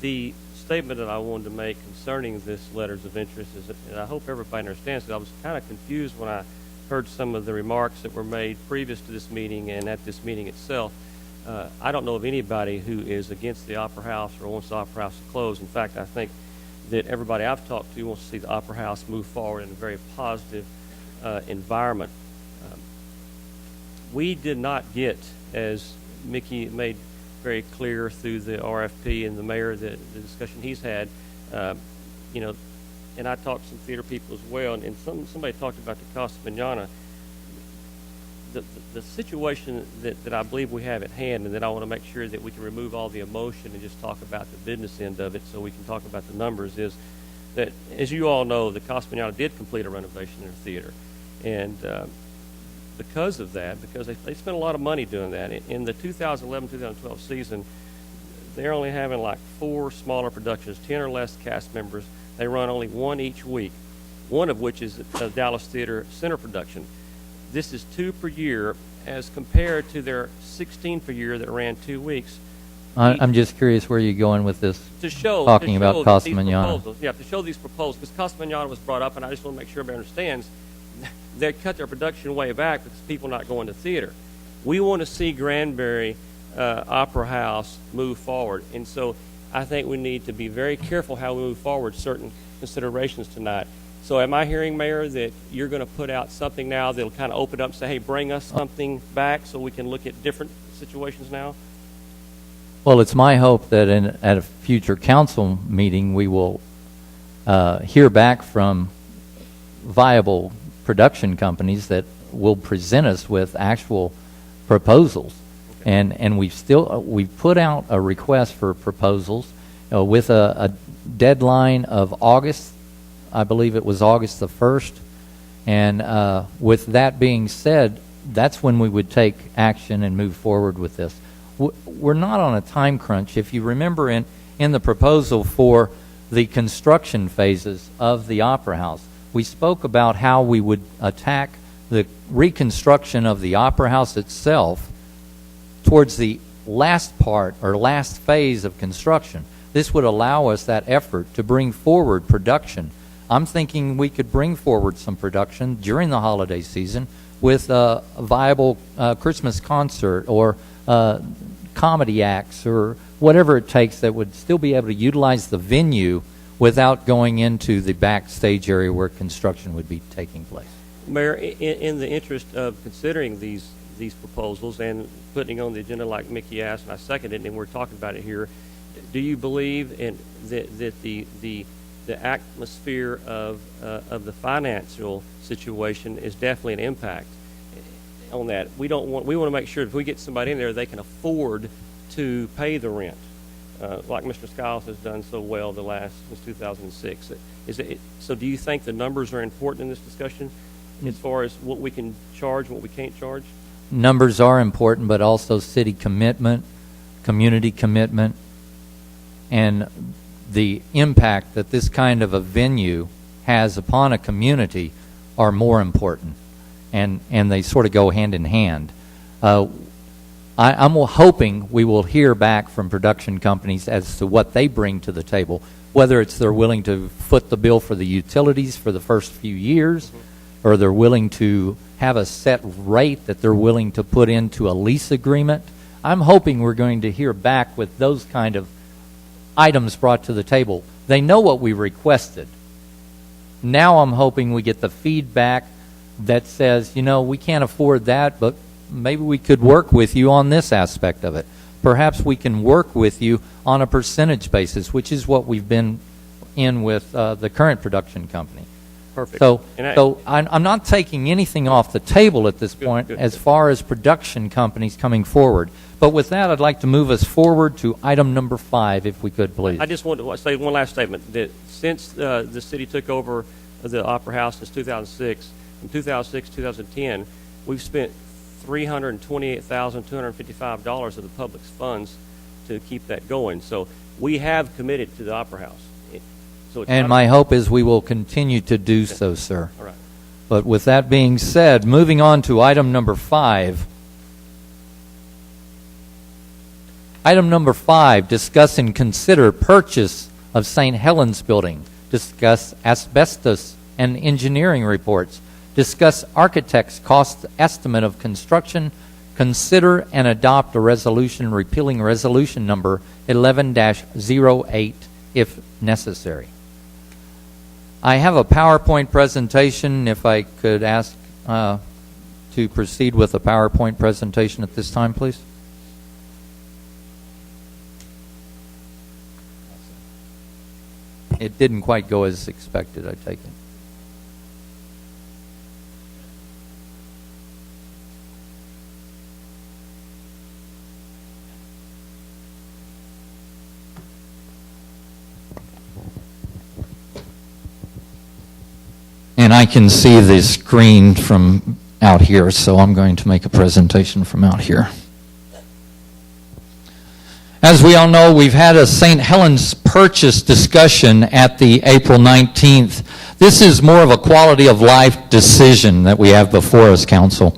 The statement that I wanted to make concerning this letters of interest is, and I hope everybody understands, because I was kind of confused when I heard some of the remarks that were made previous to this meeting and at this meeting itself. I don't know of anybody who is against the Opera House or wants the Opera House to close. In fact, I think that everybody I've talked to wants to see the Opera House move forward in a very positive environment. We did not get, as Mickey made very clear through the RFP and the mayor, the discussion he's had, and I talked to some theater people as well, and somebody talked about the Casa Manana. The situation that I believe we have at hand, and that I want to make sure that we can remove all the emotion and just talk about the business end of it so we can talk about the numbers, is that, as you all know, the Casa Manana did complete a renovation in their theater. And because of that, because they spent a lot of money doing that, in the 2011-2012 season, they're only having like 4 smaller productions, 10 or less cast members. They run only 1 each week, one of which is a Dallas Theater Center production. This is 2 per year as compared to their 16 per year that ran 2 weeks. I'm just curious where you're going with this, talking about Casa Manana. Yeah, to show these proposals, because Casa Manana was brought up, and I just want to make sure everybody understands, they cut their production way back because people are not going to theater. We want to see Granbury Opera House move forward. And so I think we need to be very careful how we move forward certain considerations tonight. So am I hearing, Mayor, that you're going to put out something now that'll kind of open up and say, hey, bring us something back so we can look at different situations now? Well, it's my hope that at a future council meeting, we will hear back from viable production companies that will present us with actual proposals. Okay. And we've put out a request for proposals with a deadline of August. I believe it was August the 1st. And with that being said, that's when we would take action and move forward with this. We're not on a time crunch. If you remember in the proposal for the construction phases of the Opera House, we spoke about how we would attack the reconstruction of the Opera House itself towards the last part or last phase of construction. This would allow us that effort to bring forward production. I'm thinking we could bring forward some production during the holiday season with a viable Christmas concert or comedy acts or whatever it takes that would still be able to utilize the venue without going into the backstage area where construction would be taking place. Mayor, in the interest of considering these proposals and putting on the agenda like Mickey asked, and I seconded it, and we're talking about it here, do you believe that the atmosphere of the financial situation is definitely an impact on that? We want to make sure if we get somebody in there, they can afford to pay the rent, like Mr. Skiles has done so well since 2006. So do you think the numbers are important in this discussion as far as what we can charge, what we can't charge? Numbers are important, but also city commitment, community commitment, and the impact that this kind of a venue has upon a community are more important, and they sort of go hand in hand. I'm hoping we will hear back from production companies as to what they bring to the table, whether it's they're willing to foot the bill for the utilities for the first few years, or they're willing to have a set rate that they're willing to put into a lease agreement. I'm hoping we're going to hear back with those kind of items brought to the table. They know what we requested. Now I'm hoping we get the feedback that says, we can't afford that, but maybe we could work with you on this aspect of it. Perhaps we can work with you on a percentage basis, which is what we've been in with the current production company. Perfect. So I'm not taking anything off the table at this point as far as production companies coming forward. But with that, I'd like to move us forward to item number 5, if we could, please. I just want to say one last statement, that since the city took over the Opera House since 2006, from 2006 to 2010, we've spent $328,255 of the public's funds to keep that going. So we have committed to the Opera House. And my hope is we will continue to do so, sir. All right. But with that being said, moving on to item number 5. Item number 5, discuss and consider purchase of St. Helens Building. Discuss asbestos and engineering reports. Discuss architect's cost estimate of construction. Consider and adopt a resolution repealing resolution number 11-08 if necessary. I have a PowerPoint presentation. If I could ask to proceed with a PowerPoint presentation at this time, please. It didn't quite go as expected, I take it. And I can see the screen from out here, so I'm going to make a presentation from out here. As we all know, we've had a St. Helens purchase discussion at the April 19th. This is more of a quality of life decision that we have before us, Council.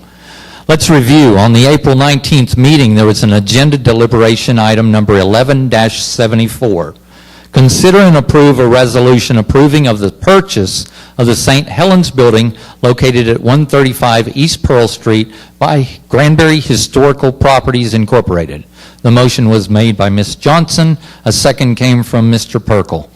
Let's review. On the April 19th meeting, there was an agenda deliberation item number 11-74. consider and approve a resolution approving of the purchase of the St. Helens Building located at 135 East Pearl Street by Granbury Historical Properties Incorporated. The motion was made by Ms. Johnson. A second came from Mr. Perkel.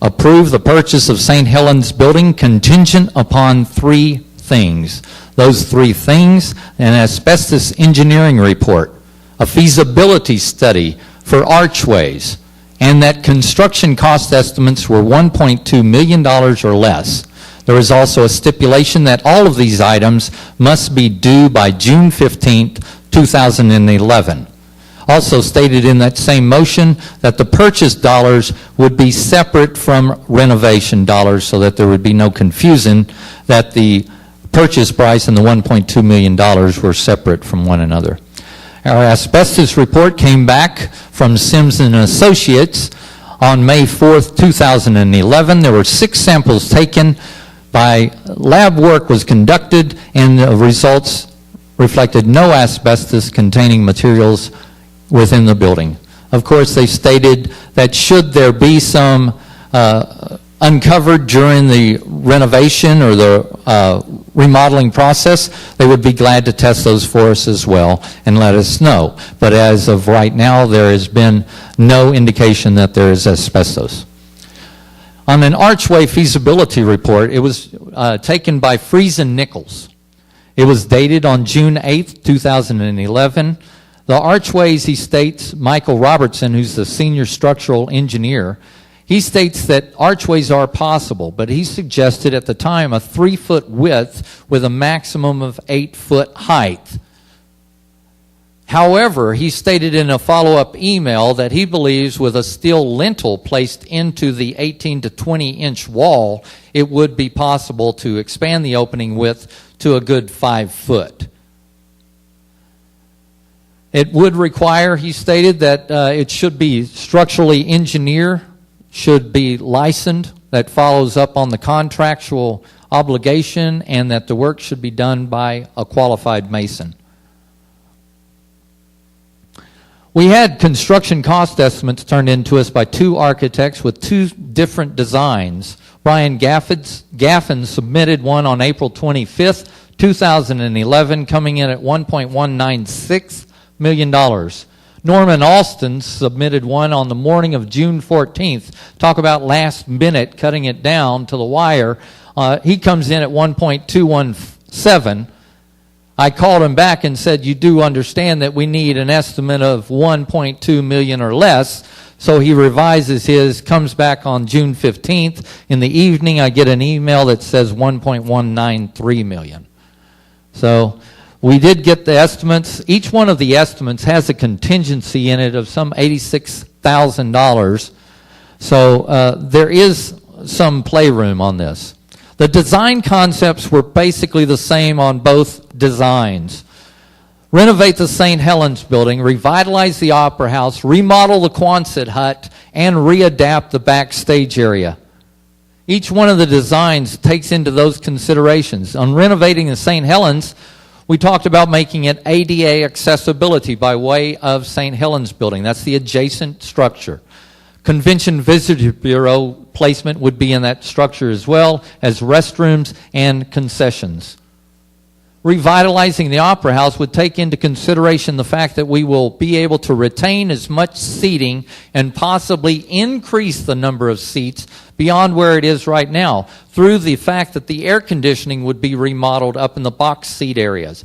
Approve the purchase of St. Helens Building contingent upon three things. Those three things: an asbestos engineering report, a feasibility study for archways, and that construction cost estimates were $1.2 million or less. There is also a stipulation that all of these items must be due by June 15th, 2011. Also stated in that same motion that the purchase dollars would be separate from renovation dollars so that there would be no confusion that the purchase price and the $1.2 million were separate from one another. Our asbestos report came back from Sims & Associates on May 4th, 2011. There were 6 samples taken. Lab work was conducted, and the results reflected no asbestos containing materials within the building. Of course, they stated that should there be some uncovered during the renovation or the remodeling process, they would be glad to test those for us as well and let us know. But as of right now, there has been no indication that there is asbestos. On an archway feasibility report, it was taken by Friesen Nichols. It was dated on June 8th, 2011. The archways, he states, Michael Robertson, who's the senior structural engineer, he states that archways are possible, but he suggested at the time a 3-foot width with a maximum of 8-foot height. However, he stated in a follow-up email that he believes with a steel lintel placed into the 18 to 20-inch wall, it would be possible to expand the opening width to a good 5 foot. It would require, he stated, that it should be structurally engineered, should be licensed, that follows up on the contractual obligation, and that the work should be done by a qualified mason. We had construction cost estimates turned into us by 2 architects with 2 different designs. Brian Gaffin submitted one on April 25th, 2011, coming in at $1.196 million. Norman Alston submitted one on the morning of June 14th. Talk about last minute cutting it down to the wire. He comes in at 1.217. I called him back and said, you do understand that we need an estimate of 1.2 million or less. So he revises his, comes back on June 15th. In the evening, I get an email that says 1.193 million. So we did get the estimates. Each one of the estimates has a contingency in it of some $86,000. So there is some playroom on this. The design concepts were basically the same on both designs. Renovate the St. Helens Building, revitalize the Opera House, remodel the Quonset hut, and readapt the backstage area. Each one of the designs takes into those considerations. On renovating the St. Helens, we talked about making it ADA accessibility by way of St. Helens Building. That's the adjacent structure. Convention Visitor Bureau placement would be in that structure as well as restrooms and concessions. Revitalizing the Opera House would take into consideration the fact that we will be able to retain as much seating and possibly increase the number of seats beyond where it is right now through the fact that the air conditioning would be remodeled up in the box seat areas.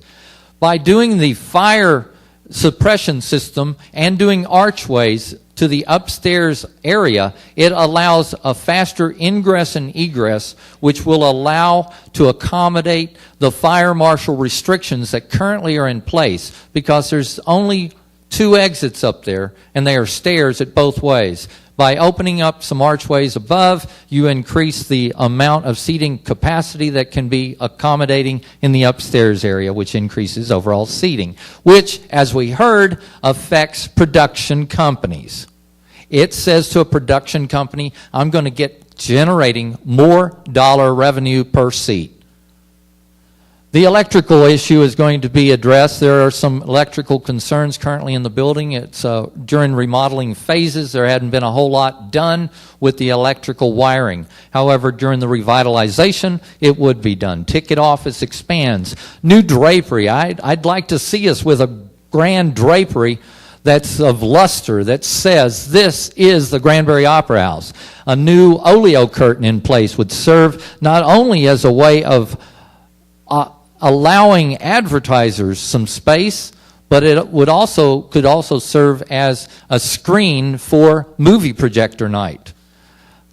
By doing the fire suppression system and doing archways to the upstairs area, it allows a faster ingress and egress, which will allow to accommodate the fire marshal restrictions that currently are in place, because there's only 2 exits up there, and they are stairs at both ways. By opening up some archways above, you increase the amount of seating capacity that can be accommodating in the upstairs area, which increases overall seating, which, as we heard, affects production companies. It says to a production company, I'm going to get generating more dollar revenue per seat. The electrical issue is going to be addressed. There are some electrical concerns currently in the building. It's during remodeling phases, there hadn't been a whole lot done with the electrical wiring. However, during the revitalization, it would be done. Ticket office expands. New drapery. I'd like to see us with a grand drapery that's of luster, that says this is the Granbury Opera House. A new oleo curtain in place would serve not only as a way of allowing advertisers some space, but it could also serve as a screen for movie projector night.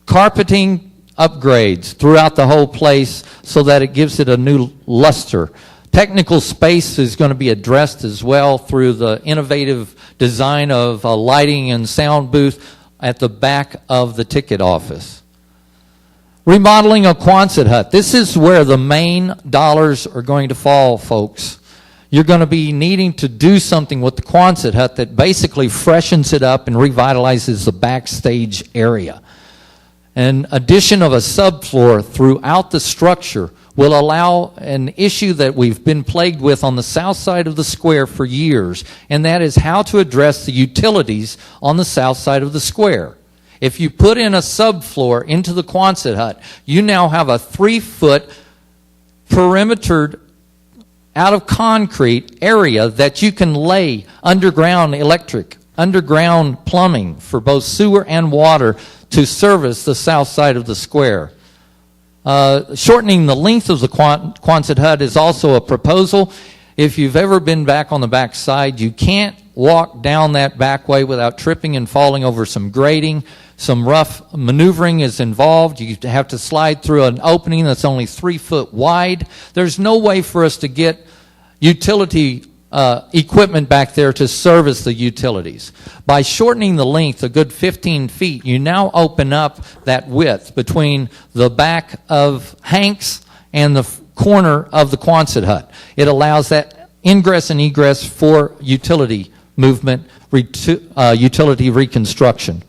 Carpeting upgrades throughout the whole place so that it gives it a new luster. Technical space is going to be addressed as well through the innovative design of a lighting and sound booth at the back of the ticket office. Remodeling a Quonset hut. This is where the main dollars are going to fall, folks. You're going to be needing to do something with the Quonset hut that basically freshens it up and revitalizes the backstage area. An addition of a subfloor throughout the structure will allow an issue that we've been plagued with on the south side of the square for years, and that is how to address the utilities on the south side of the square. If you put in a subfloor into the Quonset hut, you now have a 3-foot perimetered out of concrete area that you can lay underground electric, underground plumbing for both sewer and water to service the south side of the square. Shortening the length of the Quonset hut is also a proposal. If you've ever been back on the back side, you can't walk down that back way without tripping and falling over some grading. Some rough maneuvering is involved. You have to slide through an opening that's only 3 foot wide. There's no way for us to get utility equipment back there to service the utilities. By shortening the length a good 15 feet, you now open up that width between the back of Hank's and the corner of the Quonset hut. It allows that ingress and egress for utility movement, utility reconstruction.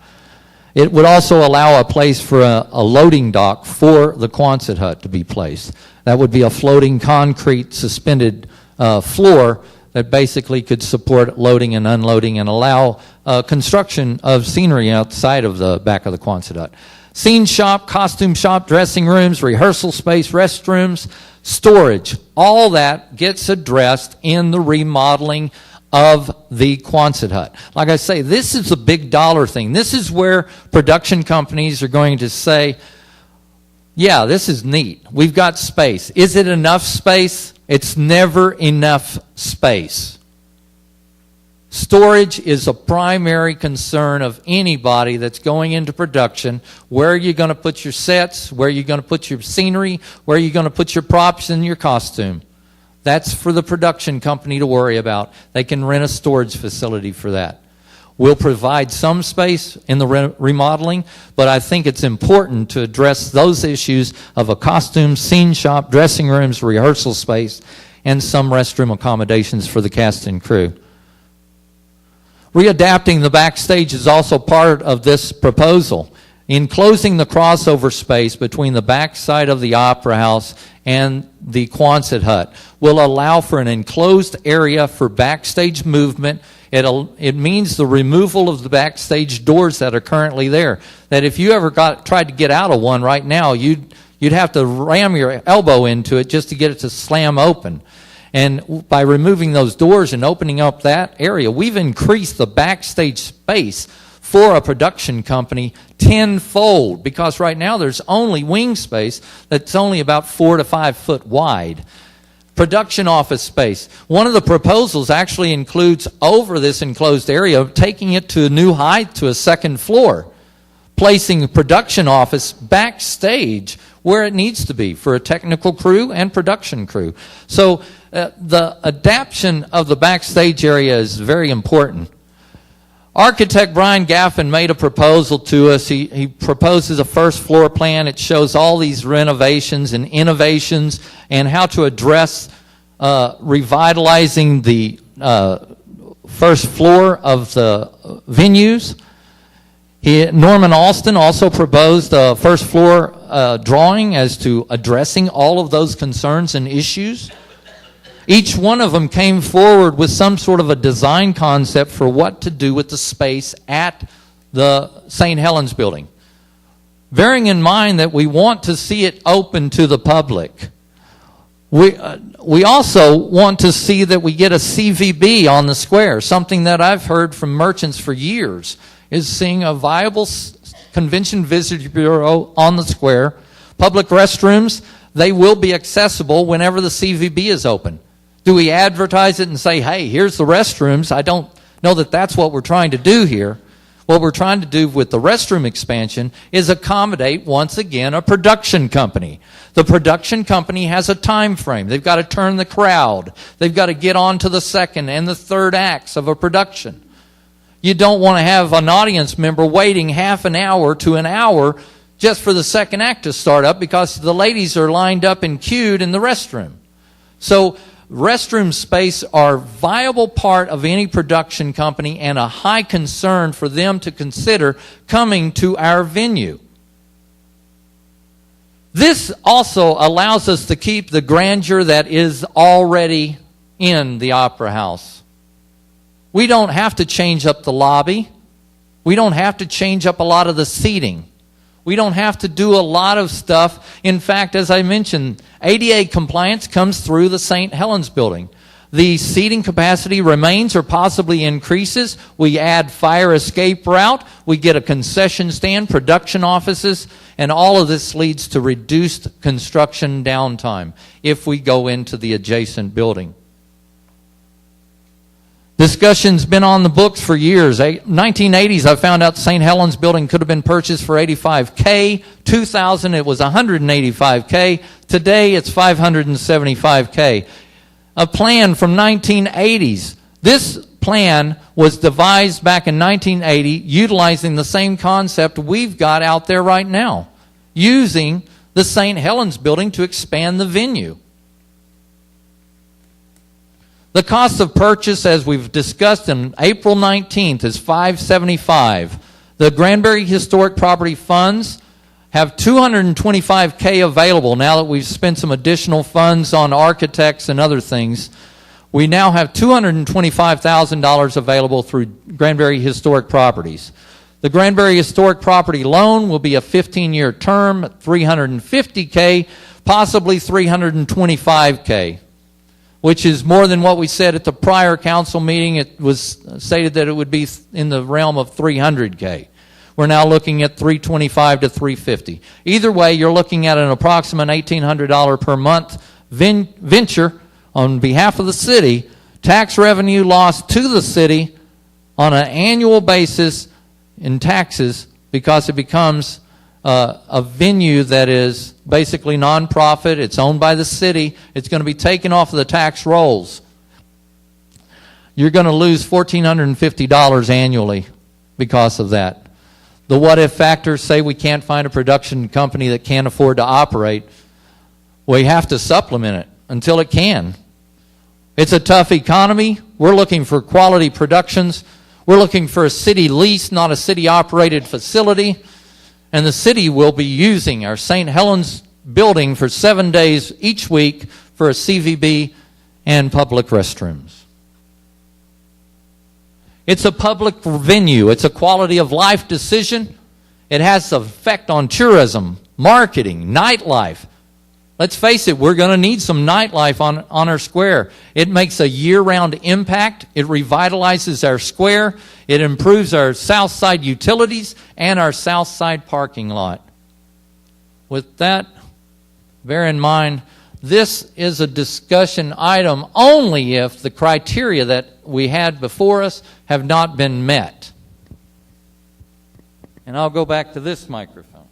It would also allow a place for a loading dock for the Quonset hut to be placed. That would be a floating concrete suspended floor that basically could support loading and unloading and allow construction of scenery outside of the back of the Quonset hut. Scene shop, costume shop, dressing rooms, rehearsal space, restrooms, storage, all that gets addressed in the remodeling of the Quonset hut. Like I say, this is a big dollar thing. This is where production companies are going to say, yeah, this is neat. We've got space. Is it enough space? It's never enough space. Storage is a primary concern of anybody that's going into production. Where are you going to put your sets? Where are you going to put your scenery? Where are you going to put your props and your costume? That's for the production company to worry about. They can rent a storage facility for that. We'll provide some space in the remodeling, but I think it's important to address those issues of a costume, scene shop, dressing rooms, rehearsal space, and some restroom accommodations for the cast and crew. Readapting the backstage is also part of this proposal. Enclosing the crossover space between the backside of the Opera House and the Quonset hut will allow for an enclosed area for backstage movement. It means the removal of the backstage doors that are currently there. That if you ever tried to get out of one right now, you'd have to ram your elbow into it just to get it to slam open. And by removing those doors and opening up that area, we've increased the backstage space for a production company tenfold, because right now there's only wing space that's only about 4 to 5 foot wide. Production office space. One of the proposals actually includes over this enclosed area, taking it to a new height to a second floor, placing a production office backstage where it needs to be for a technical crew and production crew. So the adaptation of the backstage area is very important. Architect Brian Gaffin made a proposal to us. He proposes a first floor plan. It shows all these renovations and innovations and how to address revitalizing the first floor of the venues. Norman Alston also proposed a first floor drawing as to addressing all of those concerns and issues. Each one of them came forward with some sort of a design concept for what to do with the space at the St. Helens building. Bearing in mind that we want to see it open to the public. We also want to see that we get a CVB on the square. Something that I've heard from merchants for years is seeing a viable convention visitor bureau on the square. Public restrooms, they will be accessible whenever the CVB is open. Do we advertise it and say, hey, here's the restrooms? I don't know that that's what we're trying to do here. What we're trying to do with the restroom expansion is accommodate, once again, a production company. The production company has a time frame. They've got to turn the crowd. They've got to get on to the second and the third acts of a production. You don't want to have an audience member waiting half an hour to an hour just for the second act to start up because the ladies are lined up and queued in the restroom. So restroom space are a viable part of any production company and a high concern for them to consider coming to our venue. This also allows us to keep the grandeur that is already in the Opera House. We don't have to change up the lobby. We don't have to change up a lot of the seating. We don't have to do a lot of stuff. In fact, as I mentioned, ADA compliance comes through the St. Helens building. The seating capacity remains or possibly increases. We add fire escape route. We get a concession stand, production offices, and all of this leads to reduced construction downtime if we go into the adjacent building. Discussion's been on the books for years. 1980s, I found out St. Helens building could have been purchased for $85K. 2000, it was $185K. Today, it's $575K. A plan from 1980s. This plan was devised back in 1980, utilizing the same concept we've got out there right now, using the St. Helens building to expand the venue. The cost of purchase, as we've discussed on April 19th, is $575. The Granbury Historic Property Funds have $225K available now that we've spent some additional funds on architects and other things. We now have $225,000 available through Granbury Historic Properties. The Granbury Historic Property loan will be a 15-year term at $350K, possibly $325K. Which is more than what we said at the prior council meeting. It was stated that it would be in the realm of $300K. We're now looking at $325 to $350. Either way, you're looking at an approximate $1,800 per month venture on behalf of the city, tax revenue lost to the city on an annual basis in taxes because it becomes a venue that is basically nonprofit. It's owned by the city. It's going to be taken off of the tax rolls. You're going to lose $1,450 annually because of that. The what-if factors say we can't find a production company that can't afford to operate. We have to supplement it until it can. It's a tough economy. We're looking for quality productions. We're looking for a city lease, not a city-operated facility. And the city will be using our St. Helens building for 7 days each week for a CVB and public restrooms. It's a public venue. It's a quality of life decision. It has an effect on tourism, marketing, nightlife. Let's face it, we're going to need some nightlife on our square. It makes a year-round impact. It revitalizes our square. It improves our south side utilities and our south side parking lot. With that, bear in mind, this is a discussion item only if the criteria that we had before us have not been met. And I'll go back to this microphone.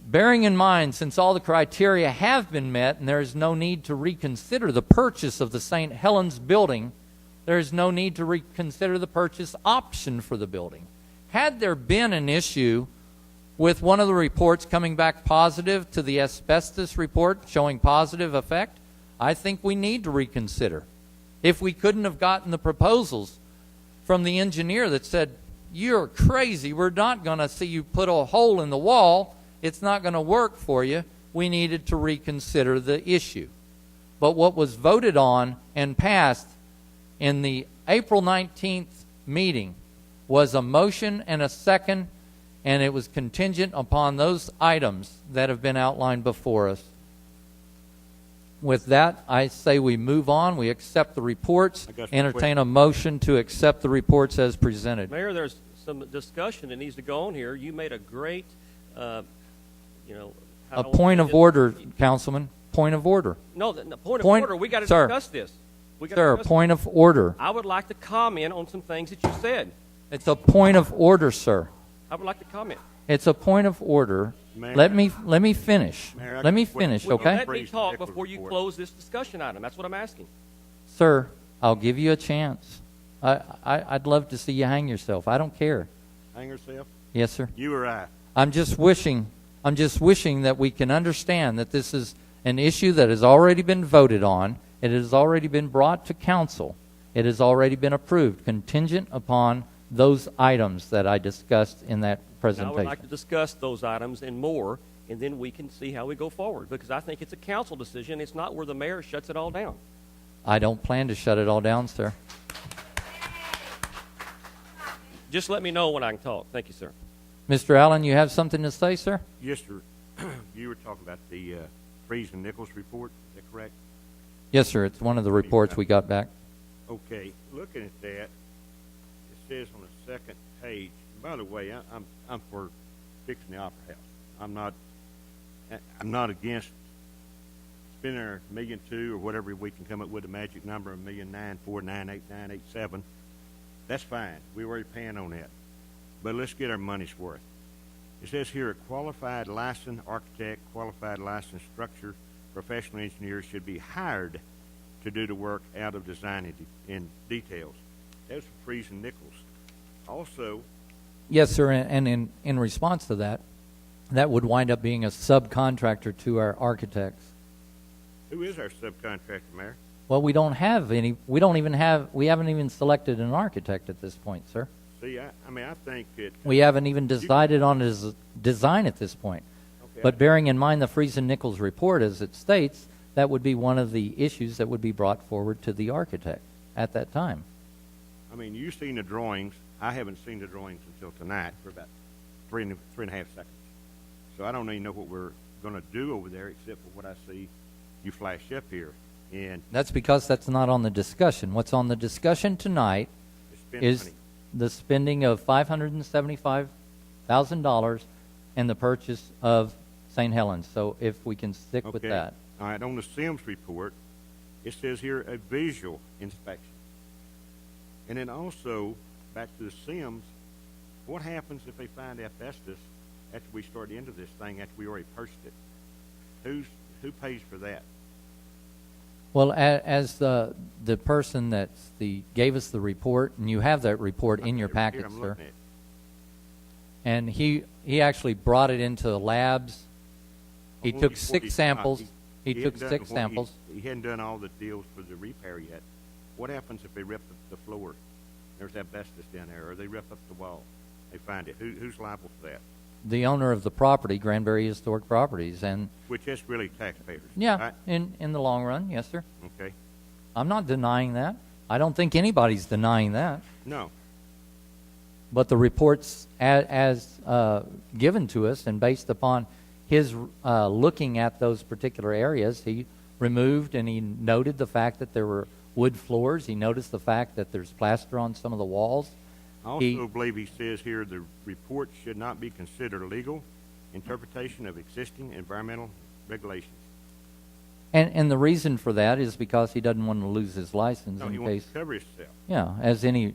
Bearing in mind, since all the criteria have been met and there is no need to reconsider the purchase of the St. Helens building, there is no need to reconsider the purchase option for the building. Had there been an issue with one of the reports coming back positive to the asbestos report showing positive effect, I think we need to reconsider. If we couldn't have gotten the proposals from the engineer that said, you're crazy, we're not going to see you put a hole in the wall, it's not going to work for you, we needed to reconsider the issue. But what was voted on and passed in the April 19th meeting was a motion and a second, and it was contingent upon those items that have been outlined before us. With that, I say we move on. We accept the reports. I got some Entertain a motion to accept the reports as presented. Mayor, there's some discussion that needs to go on here. You made a great, how A do I point say of this? order, Councilman. Point of order. No, the point of Point- order. We got to Sir. discuss this. We gotta Sir, discuss point of order. this. I would like to comment on some things that you said. It's a point of order, sir. I would like to comment. It's a point of order. Mayor. Let me finish. Mayor, I Let me got- finish, Would you okay? let me Freeze talk Nichols before you report. close this discussion item? That's what I'm asking. Sir, I'll give you a chance. I'd love to see you hang yourself. I don't care. Hang yourself. Yes, sir. You or I. I'm just wishing that we can understand that this is an issue that has already been voted on. It has already been brought to council. It has already been approved, contingent upon those items that I discussed in that I would presentation. like to discuss those items and more, and then we can see how we go forward, because I think it's a council decision. It's not where the mayor shuts it all down. I don't plan to shut it all down, sir. Just let me know when I can talk. Thank you, sir. Mr. Allen, you have something to say, sir? Yes, sir. You were talking about the Freeze and Nichols report. Is that correct? Yes, sir. It's one of the reports we got back. Okay. Looking at that, it says on the second page. By the way, I'm for fixing the Opera House. I'm not against spending our $1.2 million or whatever we can come up with a magic number of $1,949,887. That's fine. We're already paying on that. But let's get our money's worth. It says here a qualified licensed architect, qualified licensed structure, professional engineer should be hired to do the work out of design and details. That's for Freeze and Nichols. Also, Yes, sir. And in response to that, that would wind up being a subcontractor to our architects. who is our subcontractor, Mayor? Well, we don't have any. We haven't even selected an architect at this point, sir. See, I think that We haven't even decided on his design at this point. Okay, But bearing in mind the Freeze and Nichols report, as it states, that would be one of the issues that would be brought forward to the architect at that time. you've seen the drawings. I haven't seen the drawings until tonight for about three and a half seconds. So I don't even know what we're going to do over there except for what I see you flash up here. And That's because that's not on the discussion. What's on the discussion tonight it's spend is money. the spending of $575,000 and the purchase of St. Helens. So if we can stick with Okay. that. All right, on the Sims report, it says here a visual inspection. And then also, back to the Sims, what happens if they find asbestos after we start into this thing, after we already purchased it? Who pays for that? Well, as the person that's gave us the report, and you have that report in your Here, packet, I'm sir. looking at it. And he actually brought it into the labs. He Only took what 6 he's samples. got. He took hadn't done 6 what samples. He hadn't done all the deals for the repair yet. What happens if they rip the floor? There's asbestos down there, or they rip up the wall. They find it. Who's liable for that? The owner of the property, Granbury Historic Properties, and Which that's really taxpayers. yeah, Right? in the long run, yes, sir. Okay. I'm not denying that. I don't think anybody's denying that. No. But the reports as given to us and based upon his looking at those particular areas, he removed and he noted the fact that there were wood floors. He noticed the fact that there's plaster on some of the walls. I also believe he says here the report should not be considered legal interpretation of existing environmental regulations. And the reason for that is because he doesn't want to lose his license No, he in wants case. to cover himself. Yeah, as any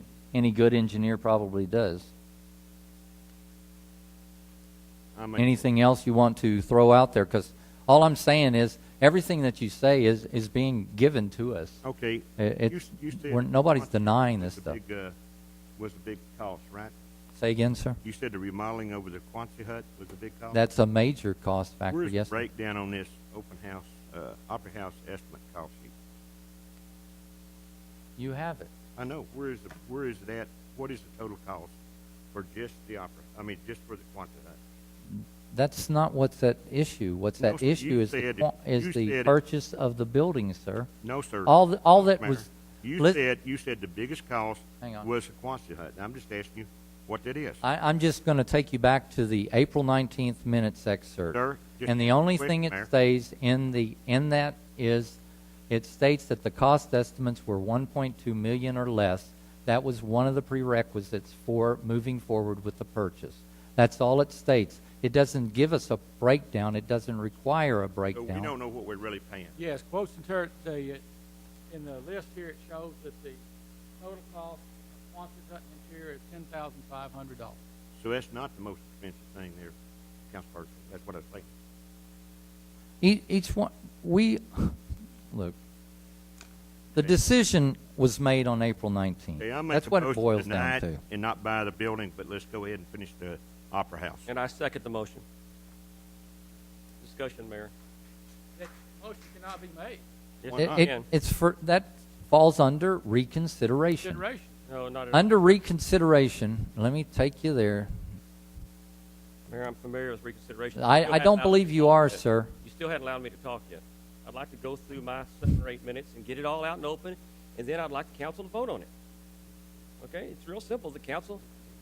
good engineer probably does. Anything else you want to throw out there? Because all I'm saying is everything that you say is being given to us. Okay. It's, You said nobody's Quonset denying was this the stuff. was a big cost, right? Say again, sir? You said the remodeling over the Quonset hut was a big cost? That's a major cost factor, Where's yes, the sir. breakdown on this open house, Opera House estimate cost sheet? You have it. I know. Where is it at? What is the total cost for just the opera? Just for the Quonset hut? that's not what's at issue. What's No, at sir, issue you is said it. the You said it. purchase of the building, sir. No, sir. All that Mayor. was. You lis- said the biggest cost Hang on. was the Quonset hut. I'm just asking you what that is. I'm just going to take you back to the April 19th minutes excerpt. Sir, just And the only quick, thing it Mayor. states in that is, it states that the cost estimates were 1.2 million or less. That was one of the prerequisites for moving forward with the purchase. That's all it states. It doesn't give us a breakdown. It doesn't require a So breakdown. we don't know what we're really paying. Yes, quotes in the list here, it shows that the total cost of Quonset hut interior is $10,500. So that's not the most expensive thing there, Councilperson. That's what I was saying. Each one, look, the decision was made on April 19th. Okay, I make That's a what it motion boils tonight down to. and not buy the building, but let's go ahead and finish the Opera House. And I second the motion. Discussion, Mayor. That motion cannot be made. Yes, Why it not? can. It's for, that falls under reconsideration. Consideration. No, not at all. Under reconsideration, let me take you there. Mayor, I'm familiar with reconsideration. I don't believe you are, sir. You still hadn't allowed me to talk yet. I'd like to go through my 7 or 8 minutes and get it all out and open, and then I'd like the council to vote on it. Okay? It's real simple. The council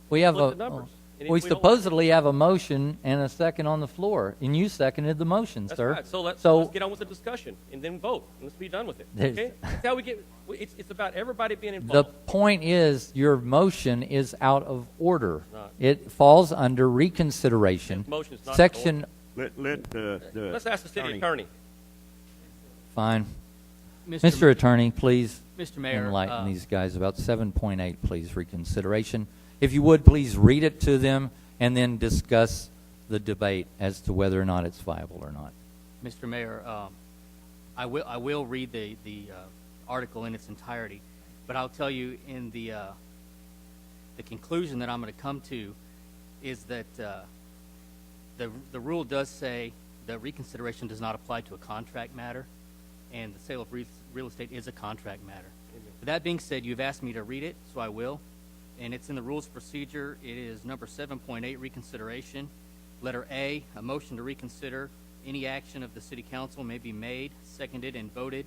We have split the numbers. And if we we don't- supposedly have a motion and a second on the floor, and you seconded the motion, That's sir. right. So let's So get on with the discussion and then vote. And let's be done with it. There's- Okay? That's how we get. It's about everybody being the involved. point is, your motion is out of order. not. It falls under reconsideration. This motion is not in Section, Let the Let's ask the city attorney. fine. Mr. Attorney, please Mr. Mayor, enlighten these guys about 7.8, please, reconsideration. If you would, please read it to them and then discuss the debate as to whether or not it's viable or not. Mr. Mayor, I will read the article in its entirety, but I'll tell you in the conclusion that I'm going to come to is that the rule does say that reconsideration does not apply to a contract matter, and the sale of real estate is a contract matter. With that being said, you've asked me to read it, so I will. And it's in the rules of procedure. It is number 7.8, reconsideration. Letter A, a motion to reconsider any action of the city council may be made, seconded, and voted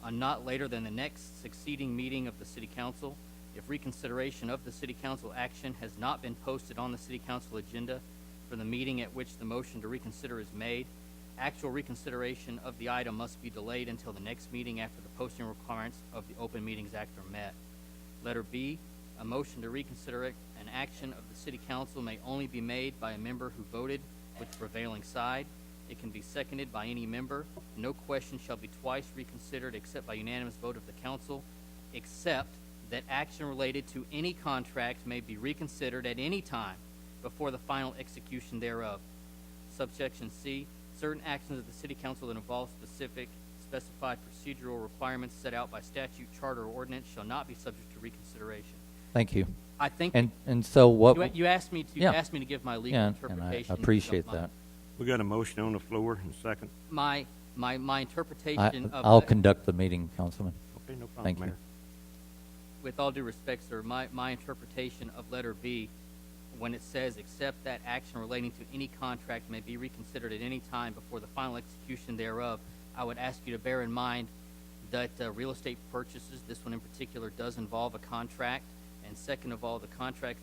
on not later than the next succeeding meeting of the city council. If reconsideration of the city council action has not been posted on the city council agenda for the meeting at which the motion to reconsider is made, actual reconsideration of the item must be delayed until the next meeting after the posting requirements of the Open Meetings Act are met. Letter B, a motion to reconsider an action of the city council may only be made by a member who voted with the prevailing side. It can be seconded by any member. No question shall be twice reconsidered except by unanimous vote of the council, except that action related to any contract may be reconsidered at any time before the final execution thereof. Subsection C, certain actions of the city council that involve specified procedural requirements set out by statute, charter, or ordinance shall not be subject to reconsideration. Thank you. I think And so what? you asked me to Yeah. ask me to give my legal Yeah, and interpretation. I appreciate that. We got a motion on the floor and a second. My interpretation of I'll the- conduct the meeting, Councilman. Okay, no problem, Thank you. Mayor. with all due respect, sir, my interpretation of letter B, when it says except that action relating to any contract may be reconsidered at any time before the final execution thereof, I would ask you to bear in mind that real estate purchases, this one in particular, does involve a contract. And second of all, the contract,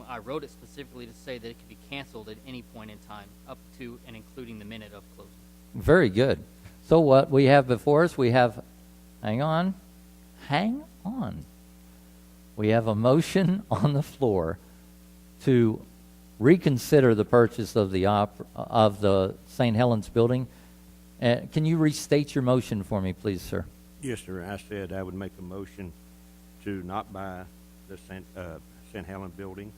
I wrote it specifically to say that it could be canceled at any point in time, up to and including the minute of closing. Very good. So what we have before us, we have, hang on. We have a motion on the floor to reconsider the purchase of the St. Helens building. Can you restate your motion for me, please, sir? Yes, sir. I said I would make a motion to not buy the St. Helen building.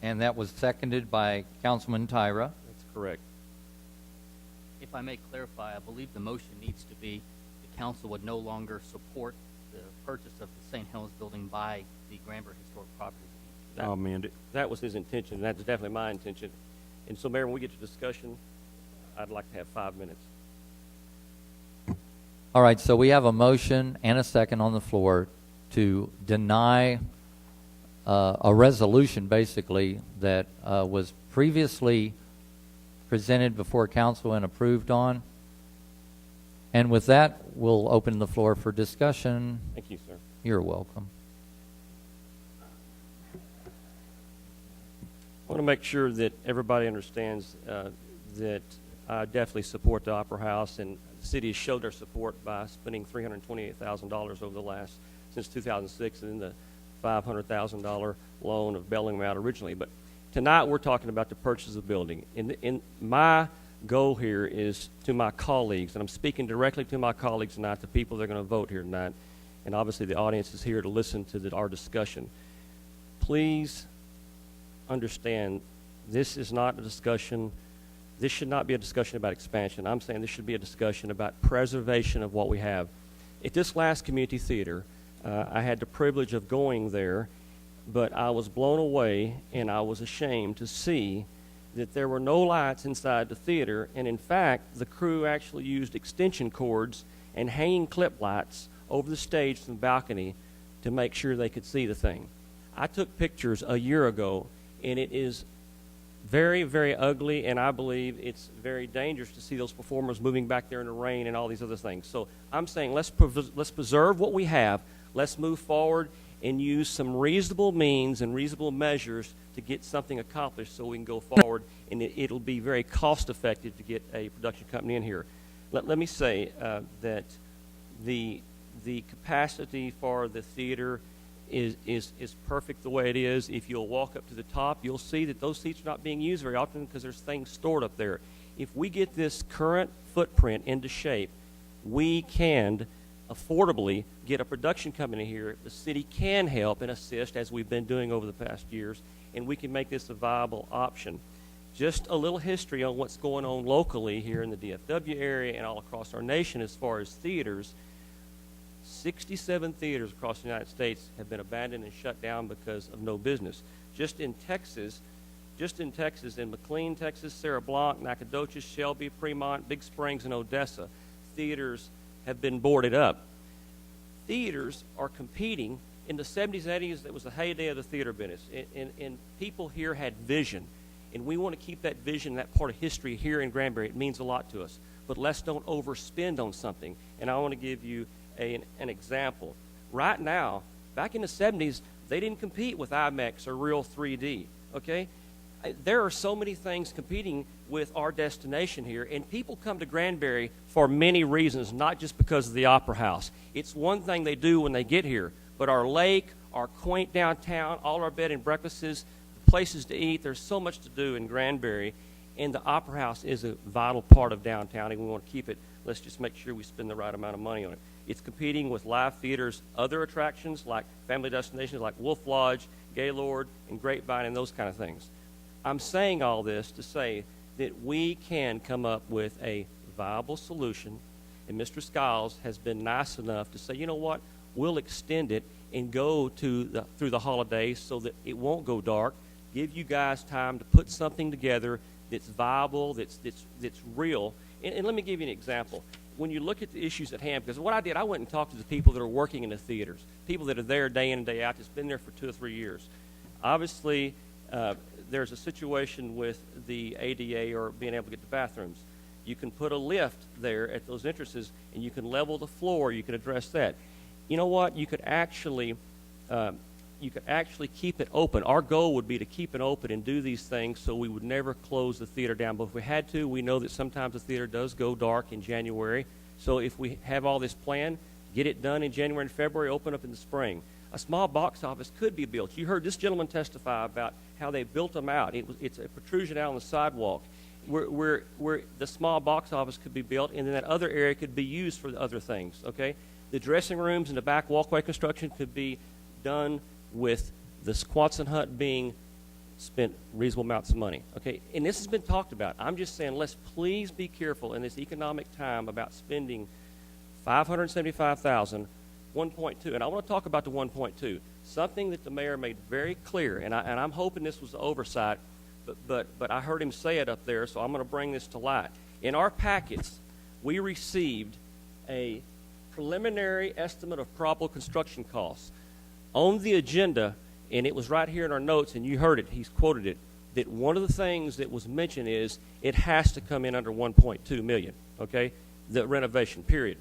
And that was seconded by Councilman Tyra. That's correct. If I may clarify, I believe the motion needs to be the council would no longer support the purchase of the St. Helens building by the Granbury Historic Properties. I'll amend it. That was his intention, and that's definitely my intention. And so, Mayor, when we get to discussion, I'd like to have 5 minutes. All right, so we have a motion and a second on the floor to deny a resolution, basically, that was previously presented before council and approved on. And with that, we'll open the floor for discussion. Thank you, sir. You're welcome. I want to make sure that everybody understands that I definitely support the Opera House, and the city has showed their support by spending $328,000 over the last, since 2006, and then the $500,000 loan of bailing them out originally. But tonight we're talking about the purchase of the building. In my goal here is to my colleagues, and I'm speaking directly to my colleagues tonight, the people that are going to vote here tonight, and obviously the audience is here to listen to our discussion. Please understand, this is not a discussion, this should not be a discussion about expansion. I'm saying this should be a discussion about preservation of what we have. At this last community theater, I had the privilege of going there, but I was blown away and I was ashamed to see that there were no lights inside the theater, and in fact, the crew actually used extension cords and hanging clip lights over the stage from the balcony to make sure they could see the thing. I took pictures a year ago, and it is very, very ugly, and I believe it's very dangerous to see those performers moving back there in the rain and all these other things. So I'm saying let's preserve what we have. Let's move forward and use some reasonable means and reasonable measures to get something accomplished so we can go forward, and it'll be very cost-effective to get a production company in here. Let me say that the capacity for the theater is perfect the way it is. If you'll walk up to the top, you'll see that those seats are not being used very often because there's things stored up there. If we get this current footprint into shape, we can affordably get a production company here. The city can help and assist, as we've been doing over the past years, and we can make this a viable option. Just a little history on what's going on locally here in the DFW area and all across our nation as far as theaters. 67 theaters across the United States have been abandoned and shut down because of no business. Just in Texas, in McLean, Texas, Serra Blanc, Nacogdoches, Shelby, Fremont, Big Springs, and Odessa, theaters have been boarded up. Theaters are competing. In the 70s and 80s, it was the heyday of the theater business, and people here had vision, and we want to keep that vision, that part of history here in Granbury. It means a lot to us, but let's don't overspend on something. And I want to give you an example. Right now, back in the 70s, they didn't compete with IMAX or Real 3D, okay? There are so many things competing with our destination here, and people come to Granbury for many reasons, not just because of the Opera House. It's one thing they do when they get here, but our lake, our quaint downtown, all our bed and breakfasts, places to eat, there's so much to do in Granbury, and the Opera House is a vital part of downtown, and we want to keep it. Let's just make sure we spend the right amount of money on it. It's competing with live theaters, other attractions like family destinations like Wolf Lodge, Gaylord, and Grapevine, and those kind of things. I'm saying all this to say that we can come up with a viable solution, and Mr. Skiles has been nice enough to say, you know what, we'll extend it and go through the holidays so that it won't go dark, give you guys time to put something together that's viable, that's real. And let me give you an example. When you look at the issues at hand, because what I did, I went and talked to the people that are working in the theaters, people that are there day in and day out, that's been there for 2 or 3 years. Obviously, there's a situation with the ADA or being able to get to bathrooms. You can put a lift there at those entrances, and you can level the floor. You can address that. You know what? You could actually keep it open. Our goal would be to keep it open and do these things so we would never close the theater down. But if we had to, we know that sometimes the theater does go dark in January. So if we have all this planned, get it done in January and February, open up in the spring. A small box office could be built. You heard this gentleman testify about how they built them out. It's a protrusion out on the sidewalk where the small box office could be built, and then that other area could be used for the other things, okay? The dressing rooms and the back walkway construction could be done with the Squatson Hut being spent reasonable amounts of money, okay? And this has been talked about. I'm just saying let's please be careful in this economic time about spending $575,000, 1.2, and I want to talk about the 1.2, something that the mayor made very clear, and I'm hoping this was oversight, but I heard him say it up there, so I'm going to bring this to light. In our packets, we received a preliminary estimate of probable construction costs. On the agenda And it was right here in our notes, and you heard it, he's quoted it, that one of the things that was mentioned is it has to come in under 1.2 million, okay? The renovation, period.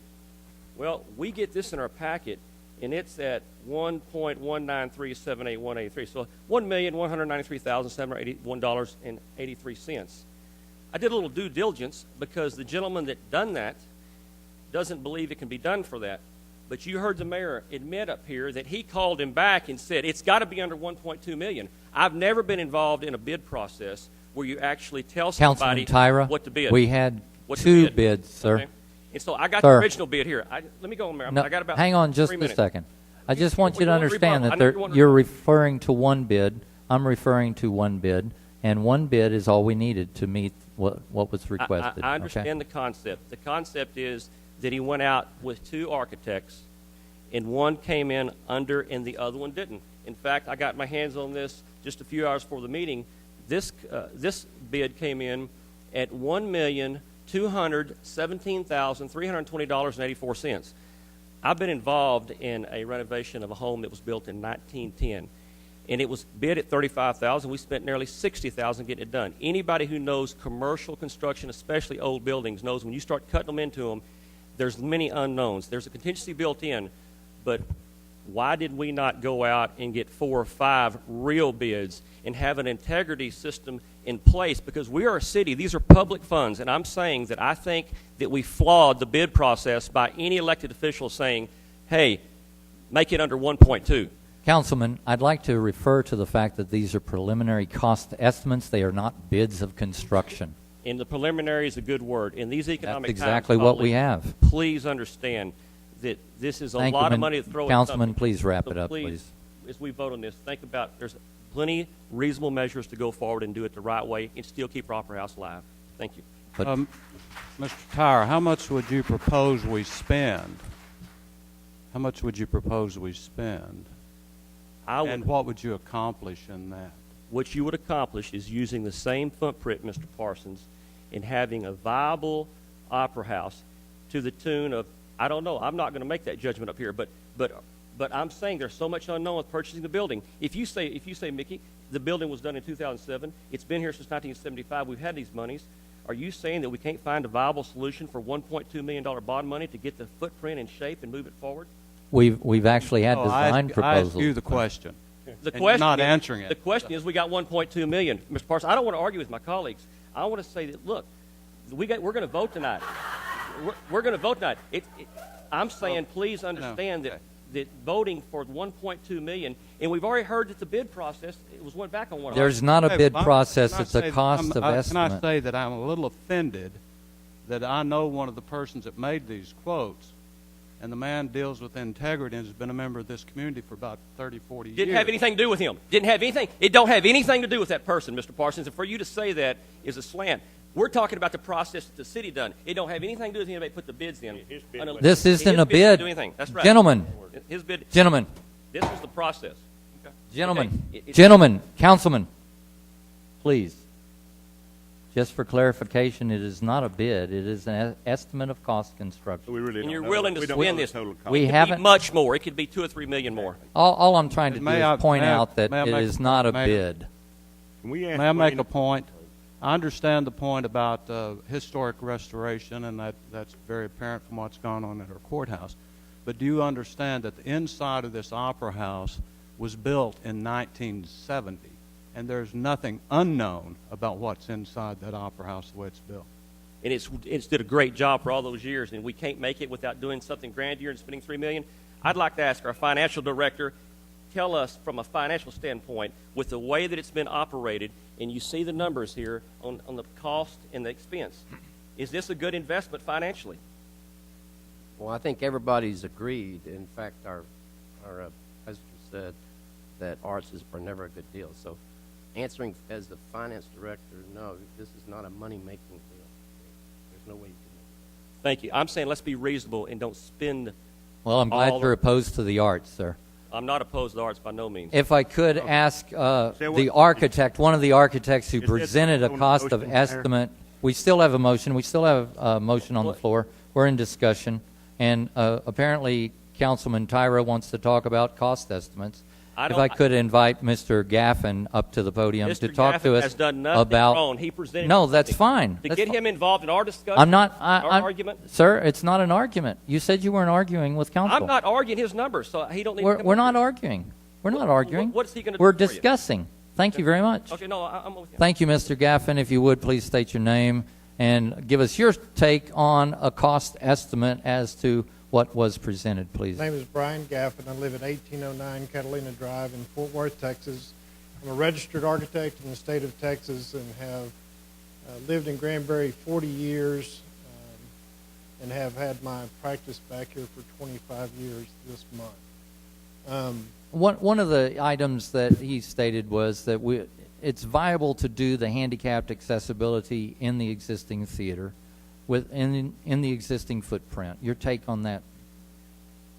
Well, we get this in our packet, and it's at 1.193788183. So $1,193,781.83. I did a little due diligence because the gentleman that done that doesn't believe it can be done for that. But you heard the mayor admit up here that he called him back and said it's got to be under 1.2 million. I've never been involved in a bid process where you actually tell somebody Councilman Tyra, what to bid. we had What to two bid. bids, sir. Okay? And so I got Sir. the original bid here. Let me go on, Mayor. No, I got about hang on just 3 a minutes. second. I just want We're you to going understand rebuttal. that I know you want to you're rebuttal. referring to one bid. I'm referring to one bid, and one bid is all we needed to meet what was requested. I okay? understand the concept. The concept is that he went out with two architects, and one came in under and the other one didn't. In fact, I got my hands on this just a few hours before the meeting. This bid came in at $1,217,320.84. I've been involved in a renovation of a home that was built in 1910, and it was bid at $35,000. We spent nearly $60,000 getting it done. Anybody who knows commercial construction, especially old buildings, knows when you start cutting them into them, there's many unknowns. There's a contingency built in, but why did we not go out and get 4 or 5 real bids and have an integrity system in place? Because we are a city. These are public funds, and I'm saying that I think that we flawed the bid process by any elected official saying, hey, make it under 1.2. Councilman, I'd like to refer to the fact that these are preliminary cost estimates. They are not bids of construction. And the preliminary is a good word. In these economic That's exactly times, what we have. Please understand that this is a Thank you, lot of money to throw at Councilman, something. please wrap So it up, please. As we vote on this, think about there's plenty reasonable measures to go forward and do it the right way and still keep our Opera House alive. Thank you. But Mr. Tyra, how much would you propose we spend? How much would you propose we spend? And what would you accomplish in that? What you would accomplish is using the same footprint, Mr. Parsons, and having a viable opera house to the tune of, I don't know, I'm not going to make that judgment up here, but I'm saying there's so much unknown with purchasing the building. If you say, Mickey, the building was done in 2007, it's been here since 1975, we've had these monies, are you saying that we can't find a viable solution for $1.2 million bond money to get the footprint in shape and move it forward? we've actually had design I proposals. ask you the question. The And question you're not is- answering it. The question is, we got 1.2 million, Mr. Parsons. I don't want to argue with my colleagues. I want to say that, look, we're going to vote tonight. We're going to vote tonight. I'm saying, please understand that voting for 1.2 million, and we've already heard that the bid process went back on one. There's not a bid Can I process. It's say a cost of Can I estimate. say that I'm a little offended that I know one of the persons that made these quotes, and the man deals with integrity and has been a member of this community for about 30, 40 years. Didn't have anything to do with him. Didn't have anything. It don't have anything to do with that person, Mr. Parsons. And for you to say that is a slant. We're talking about the process that the city done. It don't have anything to do with anybody put the bids in. This isn't His a bid didn't bid. do anything. That's right. Gentlemen. His bid. Gentlemen. This was the process. Gentlemen, Okay. gentlemen, councilman, please. Just for clarification, it is not a bid. It is an estimate of cost construction. We really And don't you're know. willing to We don't spend know the this. total cost. We It could haven't- be much more. It could be 2 or 3 million more. All I'm trying to do May I- is point may I- out that may I it make is a not a point, Mayor? bid. Can we ask May I make Wayne- a point? I understand the point about historic restoration, and that's very apparent from what's gone on at our courthouse. But do you understand that the inside of this opera house was built in 1970, and there's nothing unknown about what's inside that opera house the way it's built? And it's did a great job for all those years, and we can't make it without doing something grandeur and spending $3 million. I'd like to ask our financial director, tell us from a financial standpoint, with the way that it's been operated, and you see the numbers here on the cost and the expense, is this a good investment financially? Well, I think everybody's agreed. In fact, our president said that arts are never a good deal. So answering as the finance director, no, this is not a money-making deal. There's no way you can make it. Thank you. I'm saying let's be reasonable and don't spend. Well, I'm glad all you're of- opposed to the arts, sir. I'm not opposed to the arts by no means. If I could ask Say what- the architect, one of the architects who Is it presented a on the cost of motion, Mayor? estimate, we still have a motion. We still have a motion on the floor. We're in discussion. And apparently, Councilman Tyra wants to talk about cost estimates. if I could invite Mr. Gaffin up to the podium to Mr. talk Gaffin to us has done nothing about. wrong. He presented No, something. that's fine. To That's get fi- him involved in our discussion, I'm not. our argument. Sir, it's not an argument. You said you weren't arguing with counsel. I'm not arguing his numbers, so he don't need to We're, come we're up not here. arguing. We're not arguing. What's he gonna do We're for you? discussing. Thank you very much. Okay, no, I'm with you. Thank you, Mr. Gaffin. If you would, please state your name and give us your take on a cost estimate as to what was presented, please. My name is Brian Gaffin. I live at 1809 Catalina Drive in Fort Worth, Texas. I'm a registered architect in the state of Texas and have lived in Granbury 40 years and have had my practice back here for 25 years this month. One of the items that he stated was that it's viable to do the handicapped accessibility in the existing theater, in the existing footprint. Your take on that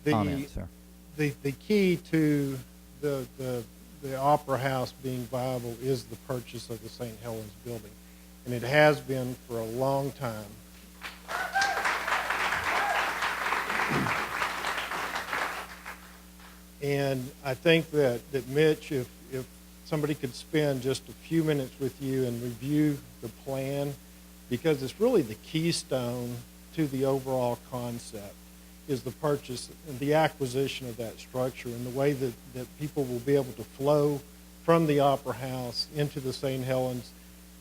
comment, sir? The key to the Opera House being viable is the purchase of the St. Helens building, and it has been for a long time. And I think that Mitch, if somebody could spend just a few minutes with you and review the plan, because it's really the keystone to the overall concept, is the purchase and the acquisition of that structure and the way that people will be able to flow from the Opera House into the St. Helens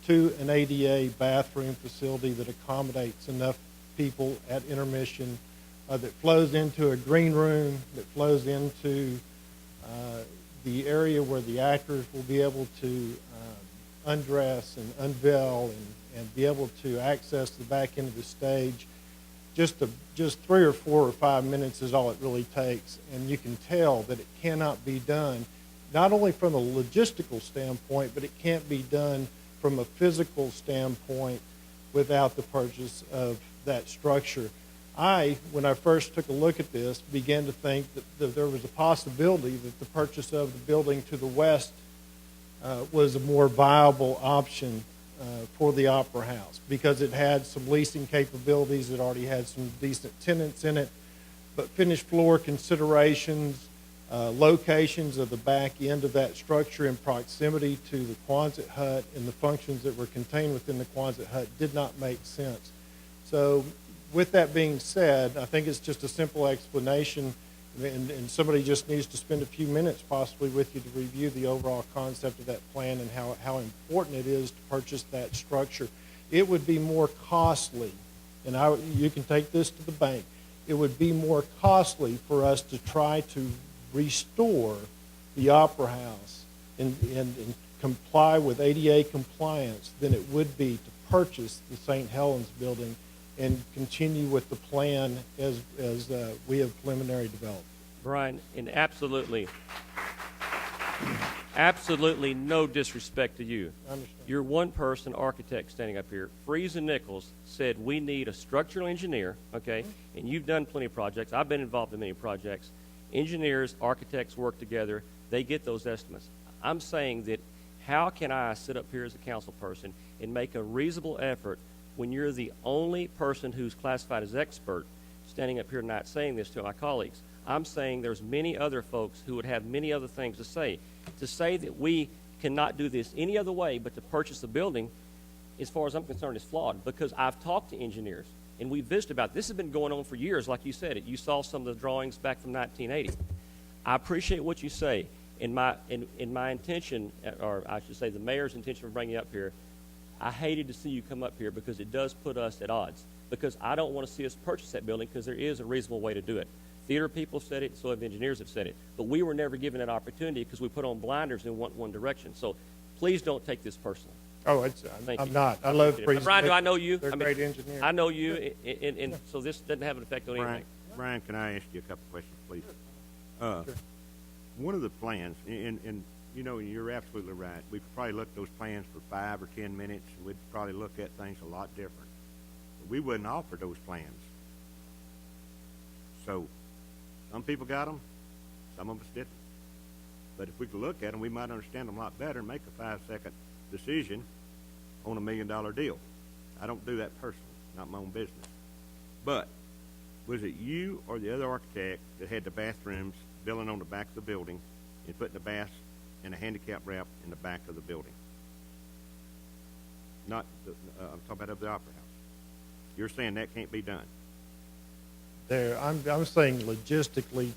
to an ADA bathroom facility that accommodates enough people at intermission, that flows into a green room, that flows into the area where the actors will be able to undress and unveil and be able to access the back end of the stage. Just 3 or 4 or 5 minutes is all it really takes, and you can tell that it cannot be done, not only from a logistical standpoint, but it can't be done from a physical standpoint without the purchase of that structure. When I first took a look at this, began to think that there was a possibility that the purchase of the building to the west was a more viable option for the Opera House, because it had some leasing capabilities, it already had some decent tenants in it, but finished floor considerations, locations of the back end of that structure in proximity to the Quonset hut and the functions that were contained within the Quonset hut did not make sense. So with that being said, I think it's just a simple explanation, and somebody just needs to spend a few minutes possibly with you to review the overall concept of that plan and how important it is to purchase that structure. It would be more costly, and you can take this to the bank, it would be more costly for us to try to restore the Opera House and comply with ADA compliance than it would be to purchase the St. Helens building and continue with the plan as we have preliminary developed. Brian, and absolutely no disrespect to you. I understand. You're one person architect standing up here. Freese and Nichols said we need a structural engineer, okay? And you've done plenty of projects. I've been involved in many projects. Engineers, architects work together. They get those estimates. I'm saying that how can I sit up here as a council person and make a reasonable effort when you're the only person who's classified as expert standing up here tonight saying this to my colleagues? I'm saying there's many other folks who would have many other things to say. To say that we cannot do this any other way but to purchase a building, as far as I'm concerned, is flawed, because I've talked to engineers and we visited about this. Has been going on for years, like you said. You saw some of the drawings back from 1980. I appreciate what you say. In my intention, or I should say the mayor's intention for bringing you up here, I hated to see you come up here because it does put us at odds, because I don't want to see us purchase that building, because there is a reasonable way to do it. Theater people have said it, so have engineers have said it. But we were never given that opportunity because we put on blinders and went one direction. So please don't take this personally. Oh, I'm not. I love Freese. Brian, do I know you? They're great engineers. I know you, and so this doesn't have an effect on anything. Brian, can I ask you a couple questions, please? Sure. One of the plans, and you know, you're absolutely right. We could probably look at those plans for 5 or 10 minutes, and we'd probably look at things a lot different. But we wouldn't offer those plans. So some people got them, some of us didn't. But if we could look at them, we might understand them a lot better and make a 5-second decision on $1 million deal. I don't do that personally, not my own business. But was it you or the other architect that had the bathrooms building on the back of the building and putting a bath and a handicap ramp in the back of the building. Not, I'm talking about of the Opera House. You're saying that can't be done? I'm saying logistically,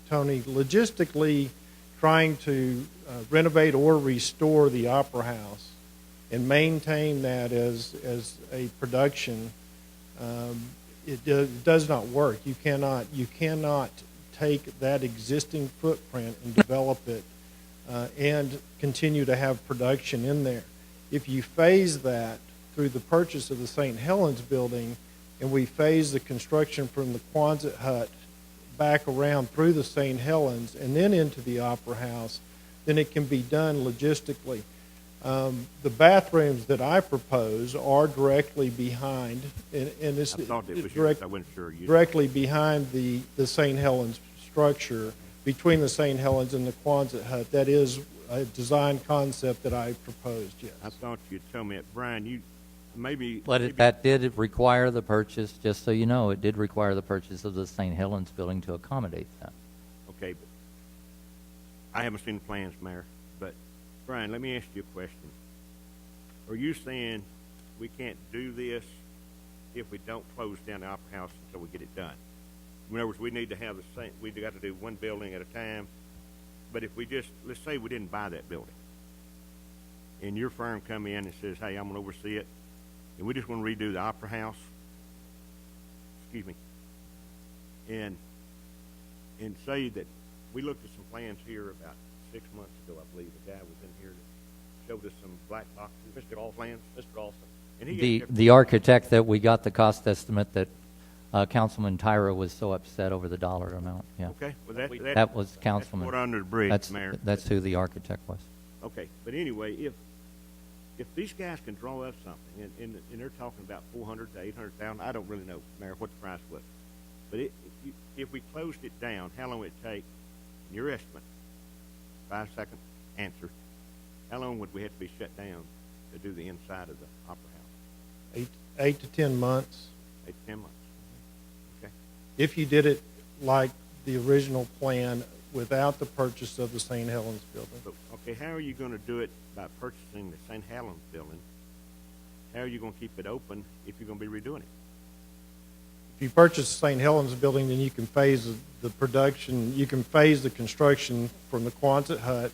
Tony, logistically trying to renovate or restore the Opera House and maintain that as a production, it does not work. You cannot take that existing footprint and develop it and continue to have production in there. If you phase that through the purchase of the St. Helens building, and we phase the construction from the Quonset hut back around through the St. Helens and then into the Opera House, then it can be done logistically. The bathrooms that I propose are directly behind, and it's I thought it was direct, yours. I wasn't sure. directly behind the St. Helens structure, between the St. Helens and the Quonset hut. That is a design concept that I proposed, yes. I thought you'd tell me that, Brian. You maybe. But that did require the purchase, just so you know, it did require the purchase of the St. Helens building to accommodate that. Okay, but I haven't seen the plans, Mayor. But Brian, let me ask you a question. Are you saying we can't do this if we don't close down the Opera House until we get it done? In other words, we need to have the same. We've got to do one building at a time. But if we just, let's say we didn't buy that building, and your firm come in and says, "Hey, I'm going to oversee it," and we just want to redo the Opera House. Excuse me. And say that we looked at some plans here about 6 months ago, I believe. A guy was in here that showed us some black boxes. Mr. Alston. Plans. Mr. Alston. And he The architect that we got the cost estimate that Councilman Tyra was so upset over the dollar amount. Yeah. Okay. Well, that was Councilman. That's water under the bridge, Mayor. That's who the architect was. Okay. But anyway, if these guys can draw up something, and they're talking about 400 to 800,000, I don't really know, Mayor, what the price was. But if we closed it down, how long would it take? In your estimate, 5-second answer. How long would we have to be shut down to do the inside of the Opera House? 8 to 10 months. 8 to 10 months. Okay. If you did it like the original plan without the purchase of the St. Helens building. But, okay, how are you going to do it by purchasing the St. Helens building? How are you going to keep it open if you're going to be redoing it? If you purchase the St. Helens building, then you can phase the production, you can phase the construction from the Quonset hut,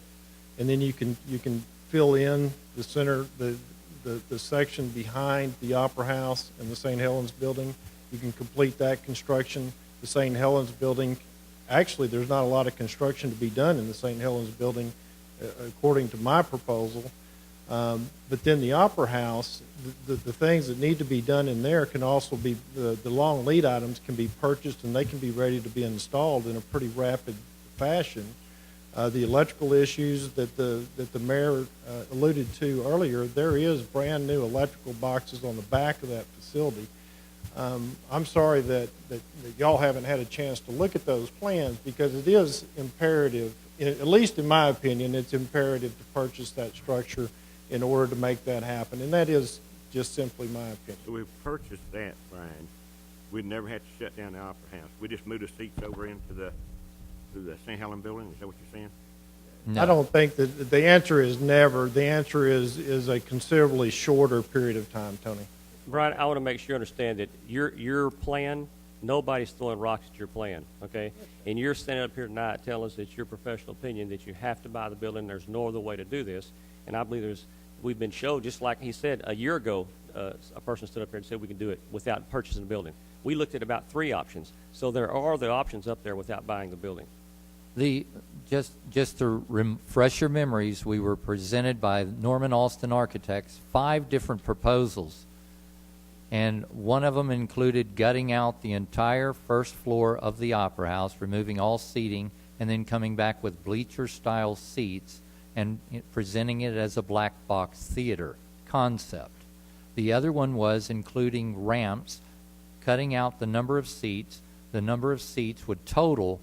and then you can fill in the center, the section behind the Opera House and the St. Helens building. You can complete that construction. The St. Helens building, actually, there's not a lot of construction to be done in the St. Helens building, according to my proposal. But then the Opera House, the things that need to be done in there can also be, the long lead items can be purchased and they can be ready to be installed in a pretty rapid fashion. The electrical issues that the mayor alluded to earlier, there is brand new electrical boxes on the back of that facility. I'm sorry that y'all haven't had a chance to look at those plans, because it is imperative, at least in my opinion, it's imperative to purchase that structure in order to make that happen. And that is just simply my opinion. So we've purchased that, Brian. We'd never had to shut down the Opera House. We just moved the seats over into the St. Helens building. Is that what you're saying? No. I don't think that the answer is never. The answer is a considerably shorter period of time, Tony. Brian, I want to make sure you understand that your plan, nobody's throwing rocks at your plan, okay? And you're standing up here tonight telling us it's your professional opinion that you have to buy the building. There's no other way to do this. And I believe we've been showed, just like he said a year ago, a person stood up here and said we can do it without purchasing the building. We looked at about 3 options. So there are the options up there without buying the building. Just to refresh your memories, we were presented by Norman Alston Architects 5 different proposals, and one of them included gutting out the entire first floor of the Opera House, removing all seating, and then coming back with bleacher-style seats and presenting it as a black box theater concept. The other one was including ramps, cutting out the number of seats. The number of seats would total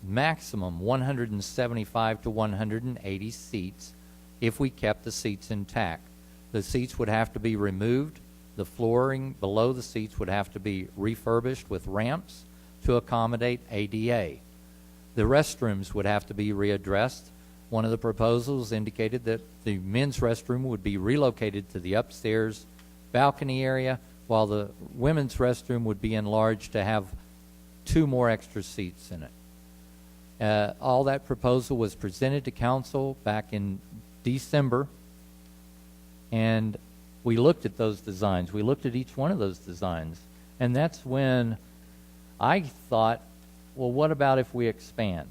maximum 175 to 180 seats if we kept the seats intact. The seats would have to be removed. The flooring below the seats would have to be refurbished with ramps to accommodate ADA. The restrooms would have to be readdressed. One of the proposals indicated that the men's restroom would be relocated to the upstairs balcony area, while the women's restroom would be enlarged to have 2 more extra seats in it. All that proposal was presented to council back in December, and we looked at those designs. We looked at each one of those designs, and that's when I thought, well, what about if we expand?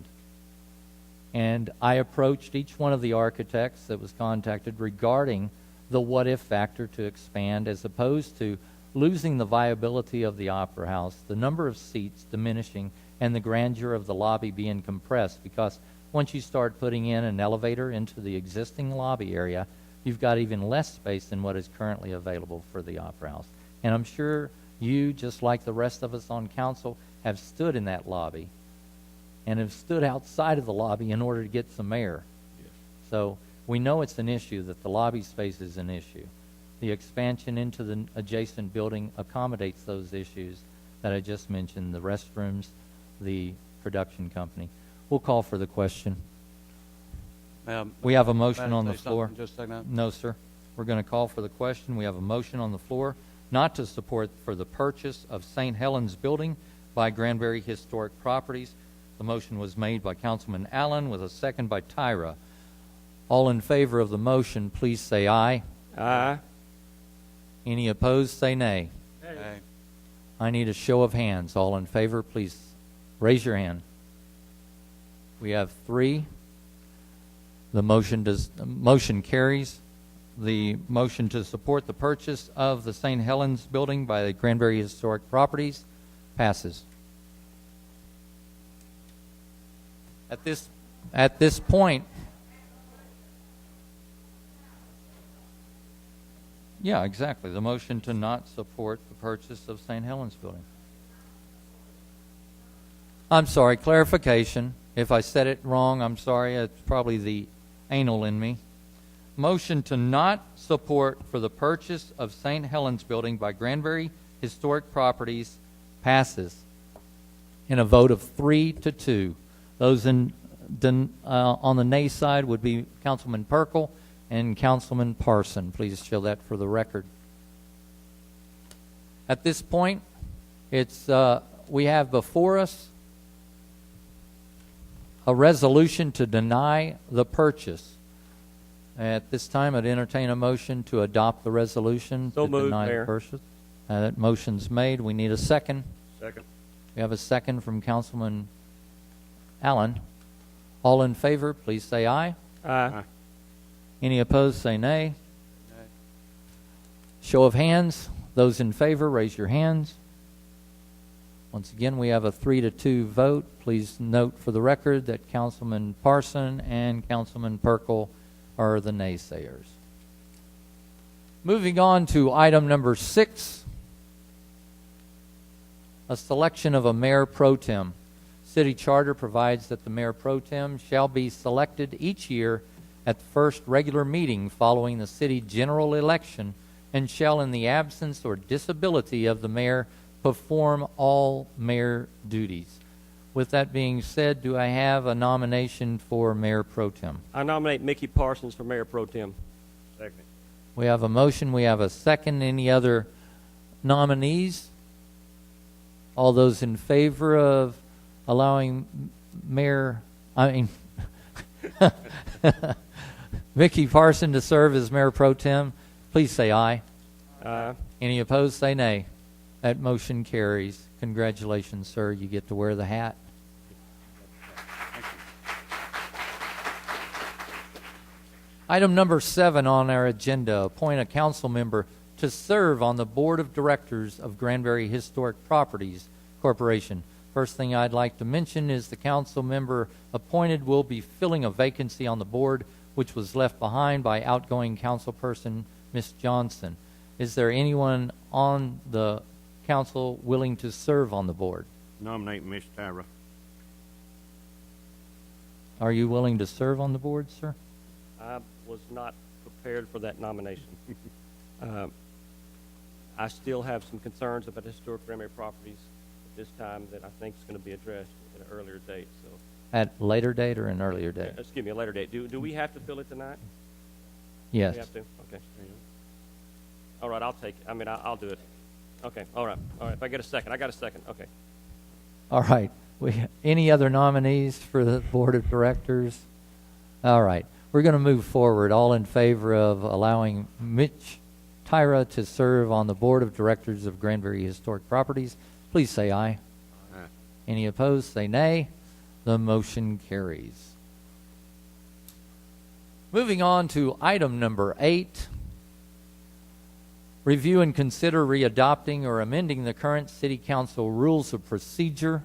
And I approached each one of the architects that was contacted regarding the what-if factor to expand, as opposed to losing the viability of the Opera House, the number of seats diminishing, and the grandeur of the lobby being compressed. Because once you start putting in an elevator into the existing lobby area, you've got even less space than what is currently available for the Opera House. And I'm sure you, just like the rest of us on council, have stood in that lobby and have stood outside of the lobby in order to get some air. Yes. So we know it's an issue, that the lobby space is an issue. The expansion into the adjacent building accommodates those issues that I just mentioned, the restrooms, the production company. We'll call for the question. We have a motion on the floor. Just a second. No, sir. We're going to call for the question. We have a motion on the floor not to support for the purchase of St. Helens Building by Granbury Historic Properties. The motion was made by Councilman Allen with a second by Tyra. All in favor of the motion, please say aye. Aye. Any opposed, say nay. Nay. I need a show of hands. All in favor, please raise your hand. We have 3. The motion carries. The motion to support the purchase of the St. Helens Building by the Granbury Historic Properties passes. At this point, yeah, exactly. The motion to not support the purchase of St. Helens Building. I'm sorry, clarification. If I said it wrong, I'm sorry. It's probably the anal in me. Motion to not support for the purchase of St. Helens Building by Granbury Historic Properties passes in a vote of 3-2. Those on the nay side would be Councilman Perkle and Councilman Parson. Please show that for the record. At this point, we have before us a resolution to deny the purchase. At this time, I'd entertain a motion to adopt the resolution So to moved, deny Mayor. the purchase. That motion's made. We need a second. Second. We have a second from Councilman Allen. All in favor, please say aye. Aye. Any opposed, say nay. Show of hands. Those in favor, raise your hands. Once again, we have a 3-2 vote. Please note for the record that Councilman Parson and Councilman Perkle are the naysayers. Moving on to item number 6, a selection of a mayor pro tem. City charter provides that the mayor pro tem shall be selected each year at the first regular meeting following the city general election, and shall, in the absence or disability of the mayor, perform all mayor duties. With that being said, do I have a nomination for mayor pro tem? I nominate Mickey Parsons for Mayor Pro Tem. Second. We have a motion. We have a second. Any other nominees? All those in favor of allowing Mickey Parson to serve as mayor pro tem, please say aye. Aye. Any opposed, say nay. That motion carries. Congratulations, sir. You get to wear the hat. Item number 7 on our agenda, appoint a council member to serve on the board of directors of Granbury Historic Properties Corporation. First thing I'd like to mention is the council member appointed will be filling a vacancy on the board, which was left behind by outgoing councilperson Ms. Johnson. Is there anyone on the council willing to serve on the board? Nominate Miss Tyra. Are you willing to serve on the board, sir? I was not prepared for that nomination. I still have some concerns about historic Granbury properties at this time that I think is going to be addressed at an earlier date. So at later date or an earlier date? Excuse me, a later date. Do we have to fill it tonight? Yes. We have to? Okay. All right, I'll take it. I mean, I'll do it. Okay, all right. All right, if I get a second. I got a second. Okay. All right. Any other nominees for the board of directors? All right. We're going to move forward. All in favor of allowing Mitch Tyra to serve on the board of directors of Granbury Historic Properties, please say aye. Aye. Any opposed, say nay. The motion carries. Moving on to item number 8. Review and consider readopting or amending the current City Council rules of procedure.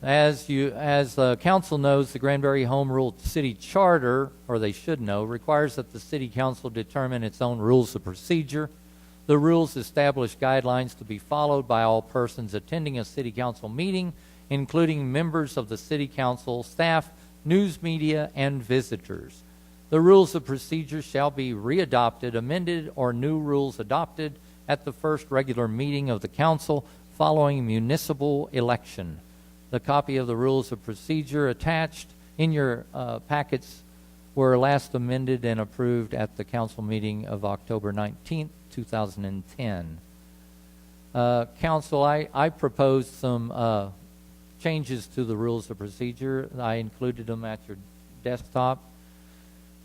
As the council knows, the Granbury Home Rule City Charter, or they should know, requires that the City Council determine its own rules of procedure. The rules establish guidelines to be followed by all persons attending a City Council meeting, including members of the City Council, staff, news media, and visitors. The rules of procedure shall be readopted, amended, or new rules adopted at the first regular meeting of the council following municipal election. The copy of the rules of procedure attached in your packets were last amended and approved at the council meeting of October 19th, 2010. Council, I proposed some changes to the rules of procedure. I included them at your desktop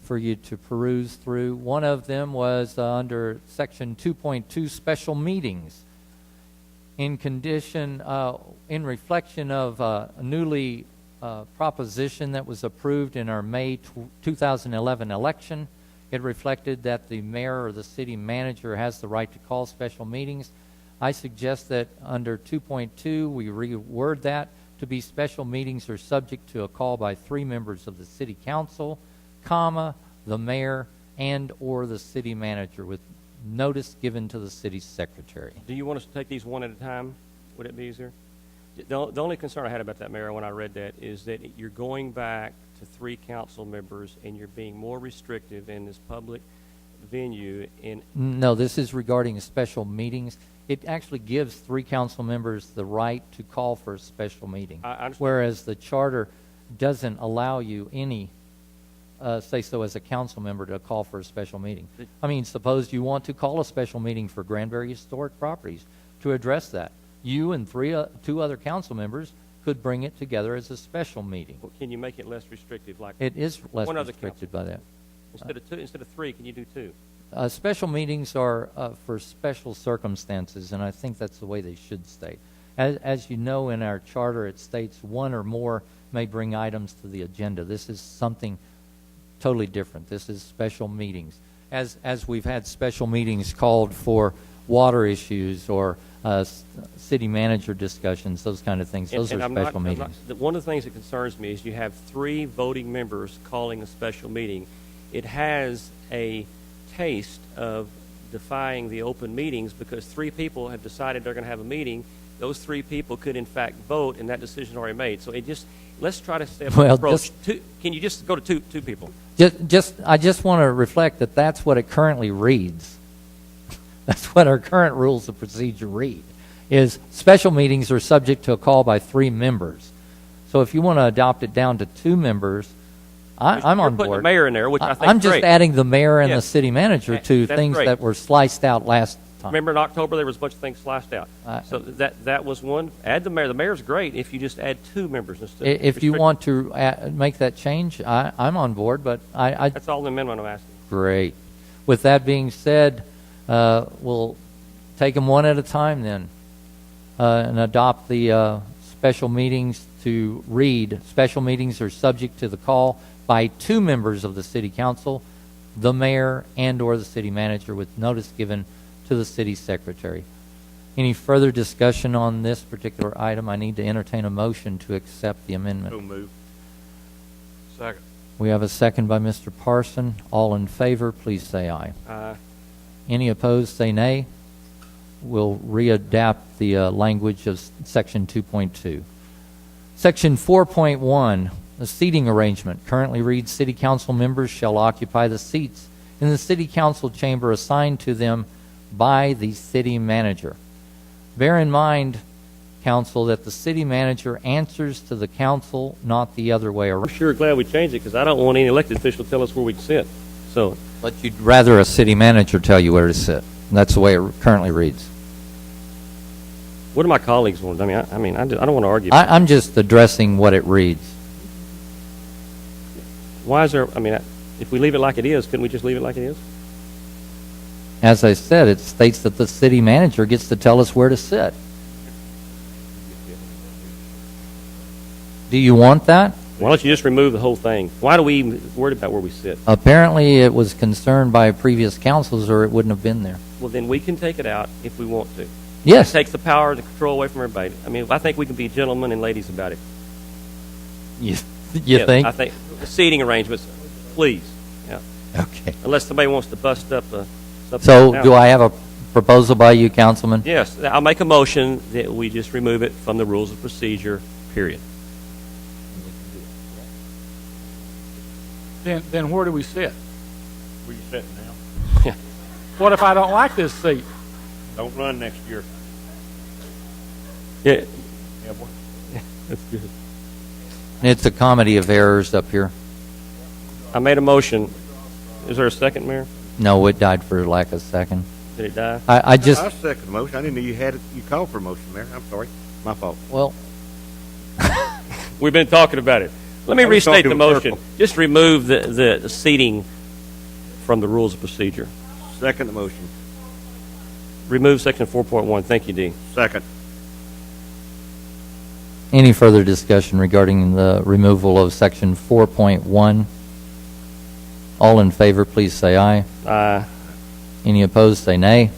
for you to peruse through. One of them was under section 2.2, special meetings. In reflection of a newly proposition that was approved in our May 2011 election, it reflected that the mayor or the city manager has the right to call special meetings. I suggest that under 2.2 we reword that to be special meetings are subject to a call by 3 members of the city council, the mayor and or the city manager with notice given to the city secretary. Do you want us to take these one at a time? Would it be easier? The only concern I had about that, Mayor, when I read that is that you're going back to 3 council members and you're being more restrictive in this public venue. No, this is regarding special meetings. It actually gives 3 council members the right to call for a special meeting, whereas the charter doesn't allow you any say so as a council member to call for a special meeting. I mean, suppose you want to call a special meeting for Granbury Historic Properties to address that. You and 2 other council members could bring it together as a special meeting. Well, can you make it less restrictive? Like it is less restricted by that. Instead of 3, can you do 2? Special meetings are for special circumstances, and I think that's the way they should stay. As you know, in our charter, it states 1 or more may bring items to the agenda. This is something totally different. This is special meetings. As we've had special meetings called for water issues or city manager discussions, those kind of things. Those are special meetings. One of the things that concerns me is you have 3 voting members calling a special meeting. It has a taste of defying the open meetings because 3 people have decided they're going to have a meeting. Those 3 people could, in fact, vote, and that decision already made. So let's try to stay up on the approach. Can you just go to 2 people? I just want to reflect that that's what it currently reads. That's what our current rules of procedure read, is special meetings are subject to a call by 3 members. So if you want to adopt it down to 2 members, I'm on board. You're putting the mayor in there, which I think I'm is just great. adding the mayor and the city manager to That's things great. that were sliced out last time. Remember in October there was a bunch of things slashed out. So that was one. Add the mayor. The mayor's great if you just add 2 members instead. If you want to make that change, I'm on board, but That's all the amendment I'm asking. Great. With that being said, we'll take them one at a time then and adopt the special meetings to read. Special meetings are subject to the call by 2 members of the city council, the mayor and or the city manager with notice given to the city secretary. Any further discussion on this particular item? I need to entertain a motion to accept the amendment. So move. Second. We have a second by Mr. Parson. All in favor, please say aye. Aye. Any opposed, say nay. We'll readapt the language of Section 2.2. Section 4.1, the seating arrangement, currently reads, City Council members shall occupy the seats in the City Council chamber assigned to them by the city manager. Bear in mind, council that the city manager answers to the council, not the other way I'm around. sure glad we changed it because I don't want any elected official to tell us where we can sit. So, But you'd rather a city manager tell you where to sit. That's the way it currently reads. what do my colleagues want? I don't want to argue. I'm just addressing what it reads. Why is there? If we leave it like it is, couldn't we just leave it like it is? As I said, it states that the city manager gets to tell us where to sit. Do you want that? Why don't you just remove the whole thing? Why do we even worry about where we sit? Apparently, it was concerned by previous councils, or it wouldn't have been there. Well, then we can take it out if we want to. Yes. It takes the power and the control away from everybody. I think we can be gentlemen and ladies about it. You Yeah, think? I think seating arrangements, please. Yeah. Okay. Unless somebody wants to bust up something. So, now. do I have a proposal by you, Councilman? Yes, I'll make a motion that we just remove it from the rules of procedure, period. Then where do we sit? Where you sitting now? What if I don't like this seat? Don't run next year. Yeah, Yeah, boy. that's good. It's a comedy of errors up here. I made a motion. Is there a second, Mayor? No, it died for lack of second. Did it die? I just, I second the motion. I didn't know you had it. You called for a motion, Mayor. I'm sorry. My fault. well, We've been talking about it. Let me I was restate talking the in motion. circle. Just remove the seating from the rules of procedure. Second the motion. Remove section 4.1. Thank you, Dean. Second. any further discussion regarding the removal of section 4.1? All in favor, please say aye. Any opposed, say nay.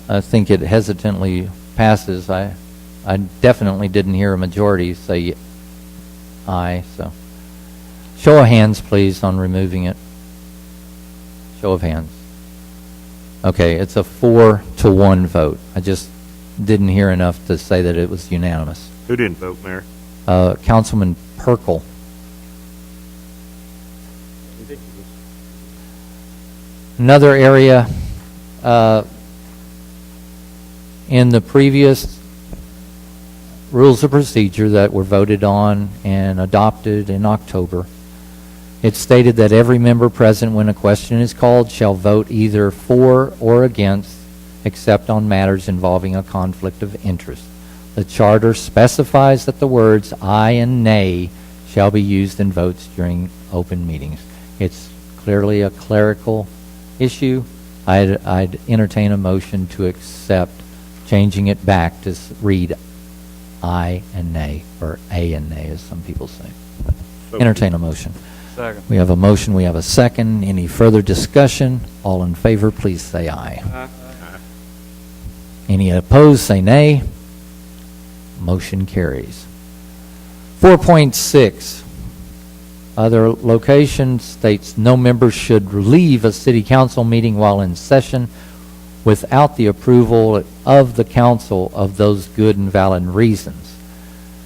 I think it hesitantly passes. I definitely didn't hear a majority say aye. So, show of hands, please, on removing it. Show of hands. Okay, it's a 4-1 vote. I just didn't hear enough to say that it was unanimous. Who didn't vote, Mayor? Councilman Perkle. Another area in the previous rules of procedure that were voted on and adopted in October, it stated that every member present when a question is called shall vote either for or against, except on matters involving a conflict of interest. The charter specifies that the words aye and nay shall be used in votes during open meetings. It's clearly a clerical issue. I'd entertain a motion to accept changing it back to read aye and nay, or a and nay, as some people say. Entertain a motion. Second. We have a motion, we have a second. Any further discussion? All in favor, please say aye. Any opposed, say nay. Motion carries. 4.6. Other location states no member should leave a city council meeting while in session without the approval of the council of those good and valid reasons.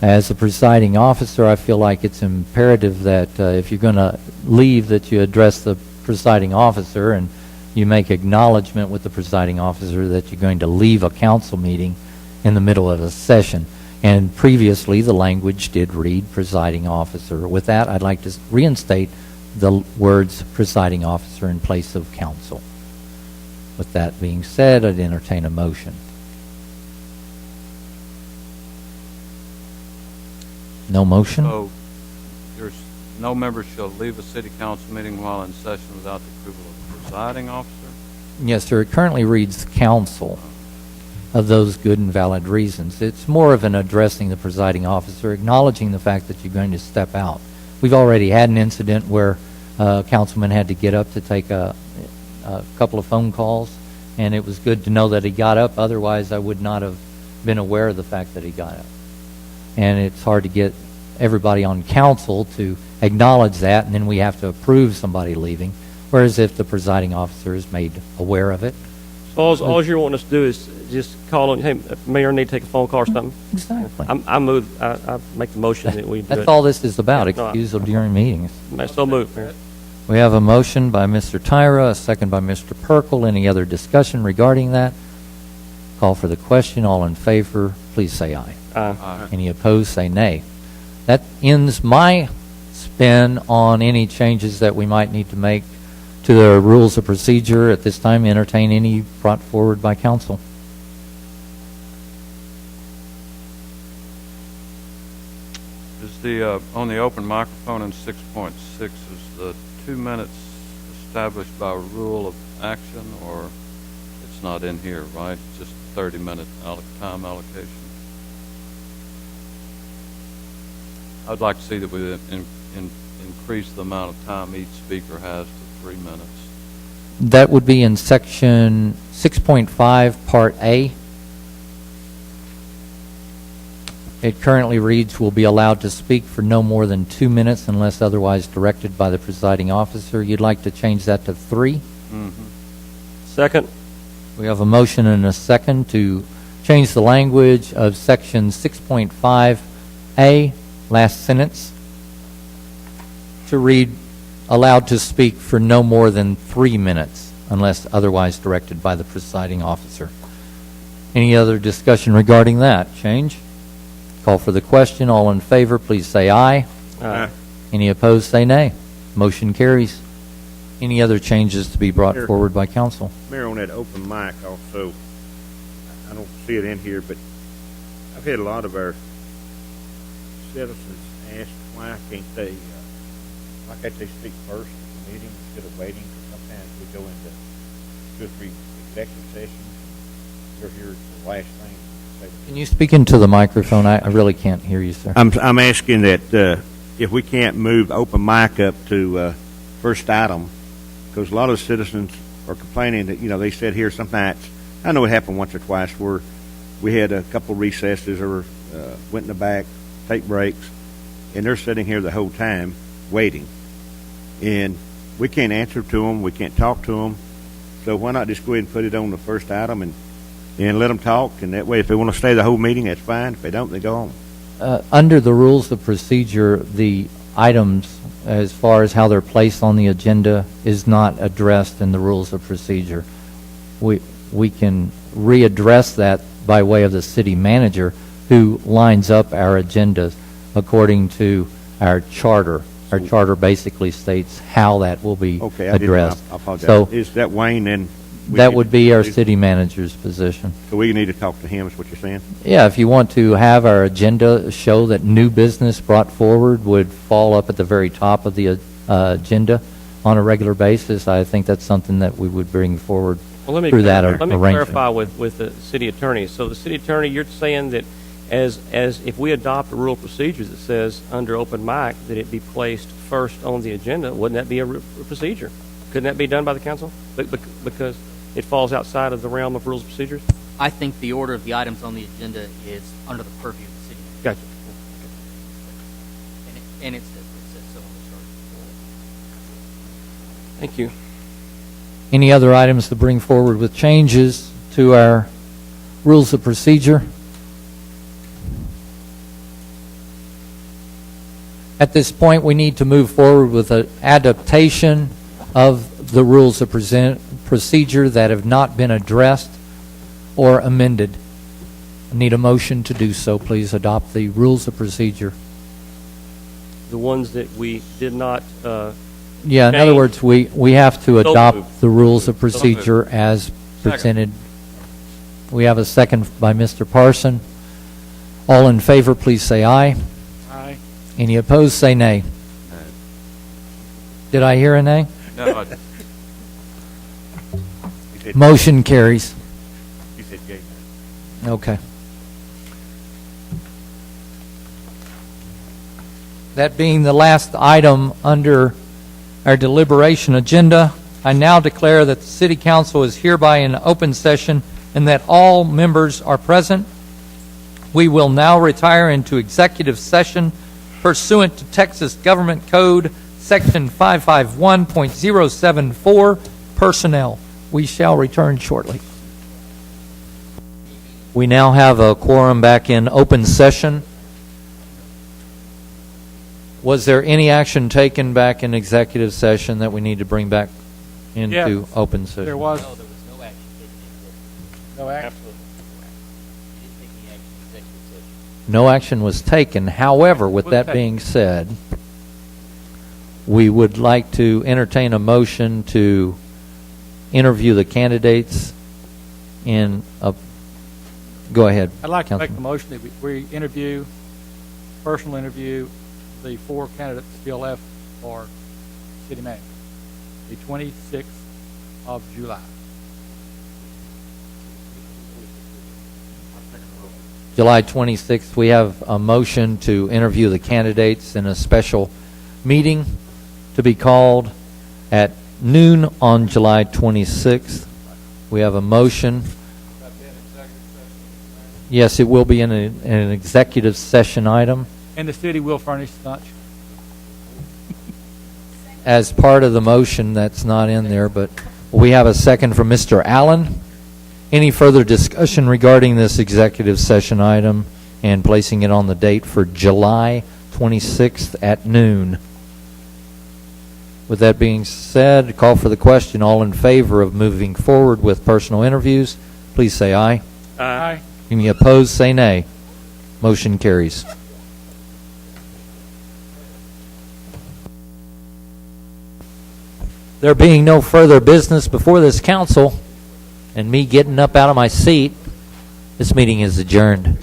As a presiding officer, I feel like it's imperative that if you're going to leave, that you address the presiding officer and you make acknowledgement with the presiding officer that you're going to leave a council meeting in the middle of a session. And previously, the language did read presiding officer. With that, I'd like to reinstate the words presiding officer in place of council. With that being said, I'd entertain a motion. No motion? So there's no member shall leave a city council meeting while in session without the approval of the presiding officer? Yes, sir. It currently reads council of those good and valid reasons. It's more of an addressing the presiding officer, acknowledging the fact that you're going to step out. We've already had an incident where a councilman had to get up to take a couple of phone calls, and it was good to know that he got up. Otherwise, I would not have been aware of the fact that he got up. And it's hard to get everybody on council to acknowledge that, and then we have to approve somebody leaving. Whereas if the presiding officer is made aware of it. So all you're wanting us to do is just call on, hey, Mayor, I need to take a phone call or something? Exactly. I make the motion that we do That's it. all this is about, No, excusal during meetings. So moved, Mayor. We have a motion by Mr. Tyra, a second by Mr. Perkle. Any other discussion regarding that? Call for the question. All in favor, please say aye. Aye. Any opposed, say nay. That ends my spin on any changes that we might need to make to the rules of procedure. At this time, entertain any brought forward by council. Is the, on the open microphone in 6.6, is the 2 minutes established by rule of action, or it's not in here, right? It's just 30-minute time allocation? I'd like to see that we increase the amount of time each speaker has to 3 minutes. That would be in section 6.5, part A. It currently reads, will be allowed to speak for no more than 2 minutes unless otherwise directed by the presiding officer. You'd like to change that to 3? Mm-hmm. Second. We have a motion and a second to change the language of section 6.5A, last sentence, to read, allowed to speak for no more than 3 minutes unless otherwise directed by the presiding officer. Any other discussion regarding that change? Call for the question. All in favor, please say aye. Aye. Any opposed, say nay. Motion carries. Any other changes to be brought Mayor. forward by council? Mayor, on that open mic also, I don't see it in here, but I've had a lot of our citizens ask why can't they, why can't they speak first at the meeting instead of waiting? Because sometimes we go into 2 or 3 executive sessions, and you're here at the last thing. Can you speak into the microphone? I really can't hear you, sir. I'm asking that if we can't move open mic up to first item, because a lot of citizens are complaining that, you know, they sit here some nights. I know it happened once or twice where we had a couple of recesses or went in the back, take breaks, and they're sitting here the whole time waiting. And we can't answer to them. We can't talk to them. So why not just go ahead and put it on the first item and let them talk? And that way, if they want to stay the whole meeting, that's fine. If they don't, they go home. Under the rules of procedure, the items, as far as how they're placed on the agenda, is not addressed in the rules of procedure. We can readdress that by way of the city manager, who lines up our agendas according to our charter. Our charter basically states how that will be addressed. I apologize. So Is that Wayne then? that would be our city manager's position. So we need to talk to him, is what you're saying? Yeah, if you want to have our agenda show that new business brought forward would fall up at the very top of the agenda on a regular basis, I think that's something that we would bring forward through that arrangement. Let me clarify with the city attorney. So the city attorney, you're saying that as if we adopt a rule of procedure that says under open mic that it be placed first on the agenda, wouldn't that be a procedure? Couldn't that be done by the council? Because it falls outside of the realm of rules of procedures? I think the order of the items on the agenda is under the purview of the city. Gotcha. And it says so on the chart. Thank you. Any other items to bring forward with changes to our rules of procedure? At this point, we need to move forward with an adaptation of the rules of procedure that have not been addressed or amended. I need a motion to do so. Please adopt the rules of procedure. The ones that we did not Yeah, in other words, we have to So adopt moved. the rules of procedure as presented. We have a second by Mr. Parson. All in favor, please say aye. Aye. Any opposed, say nay. Did I hear a nay? No, Motion carries. You said yea. Okay. That being the last item under our deliberation agenda, I now declare that the City Council is hereby in open session and that all members are present. We will now retire into executive session pursuant to Texas Government Code Section 551.074, Personnel. We shall return shortly. We now have a quorum back in open session. Was there any action taken back in executive session that we need to bring back into Yes, open session? There was No, there was no action taken. no action. No action was taken. However, with Was that taken. being said, we would like to entertain a motion to interview the candidates in a, go ahead. I'd like to make the Councilman. motion that we interview, personal interview, the 4 candidates still left for city manager, the 26th of July. July 26th, we have a motion to interview the candidates in a special meeting to be called at noon on July 26th. We have a motion. Yes, it will be in an executive session item And the city will furnish lunch. as part of the motion. That's not in there, but we have a second from Mr. Allen. Any further discussion regarding this executive session item and placing it on the date for July 26th at noon? With that being said, call for the question. All in favor of moving forward with personal interviews, please say aye. Aye. Any opposed, say nay. Motion carries. There being no further business before this council, and me getting up out of my seat, this meeting is adjourned.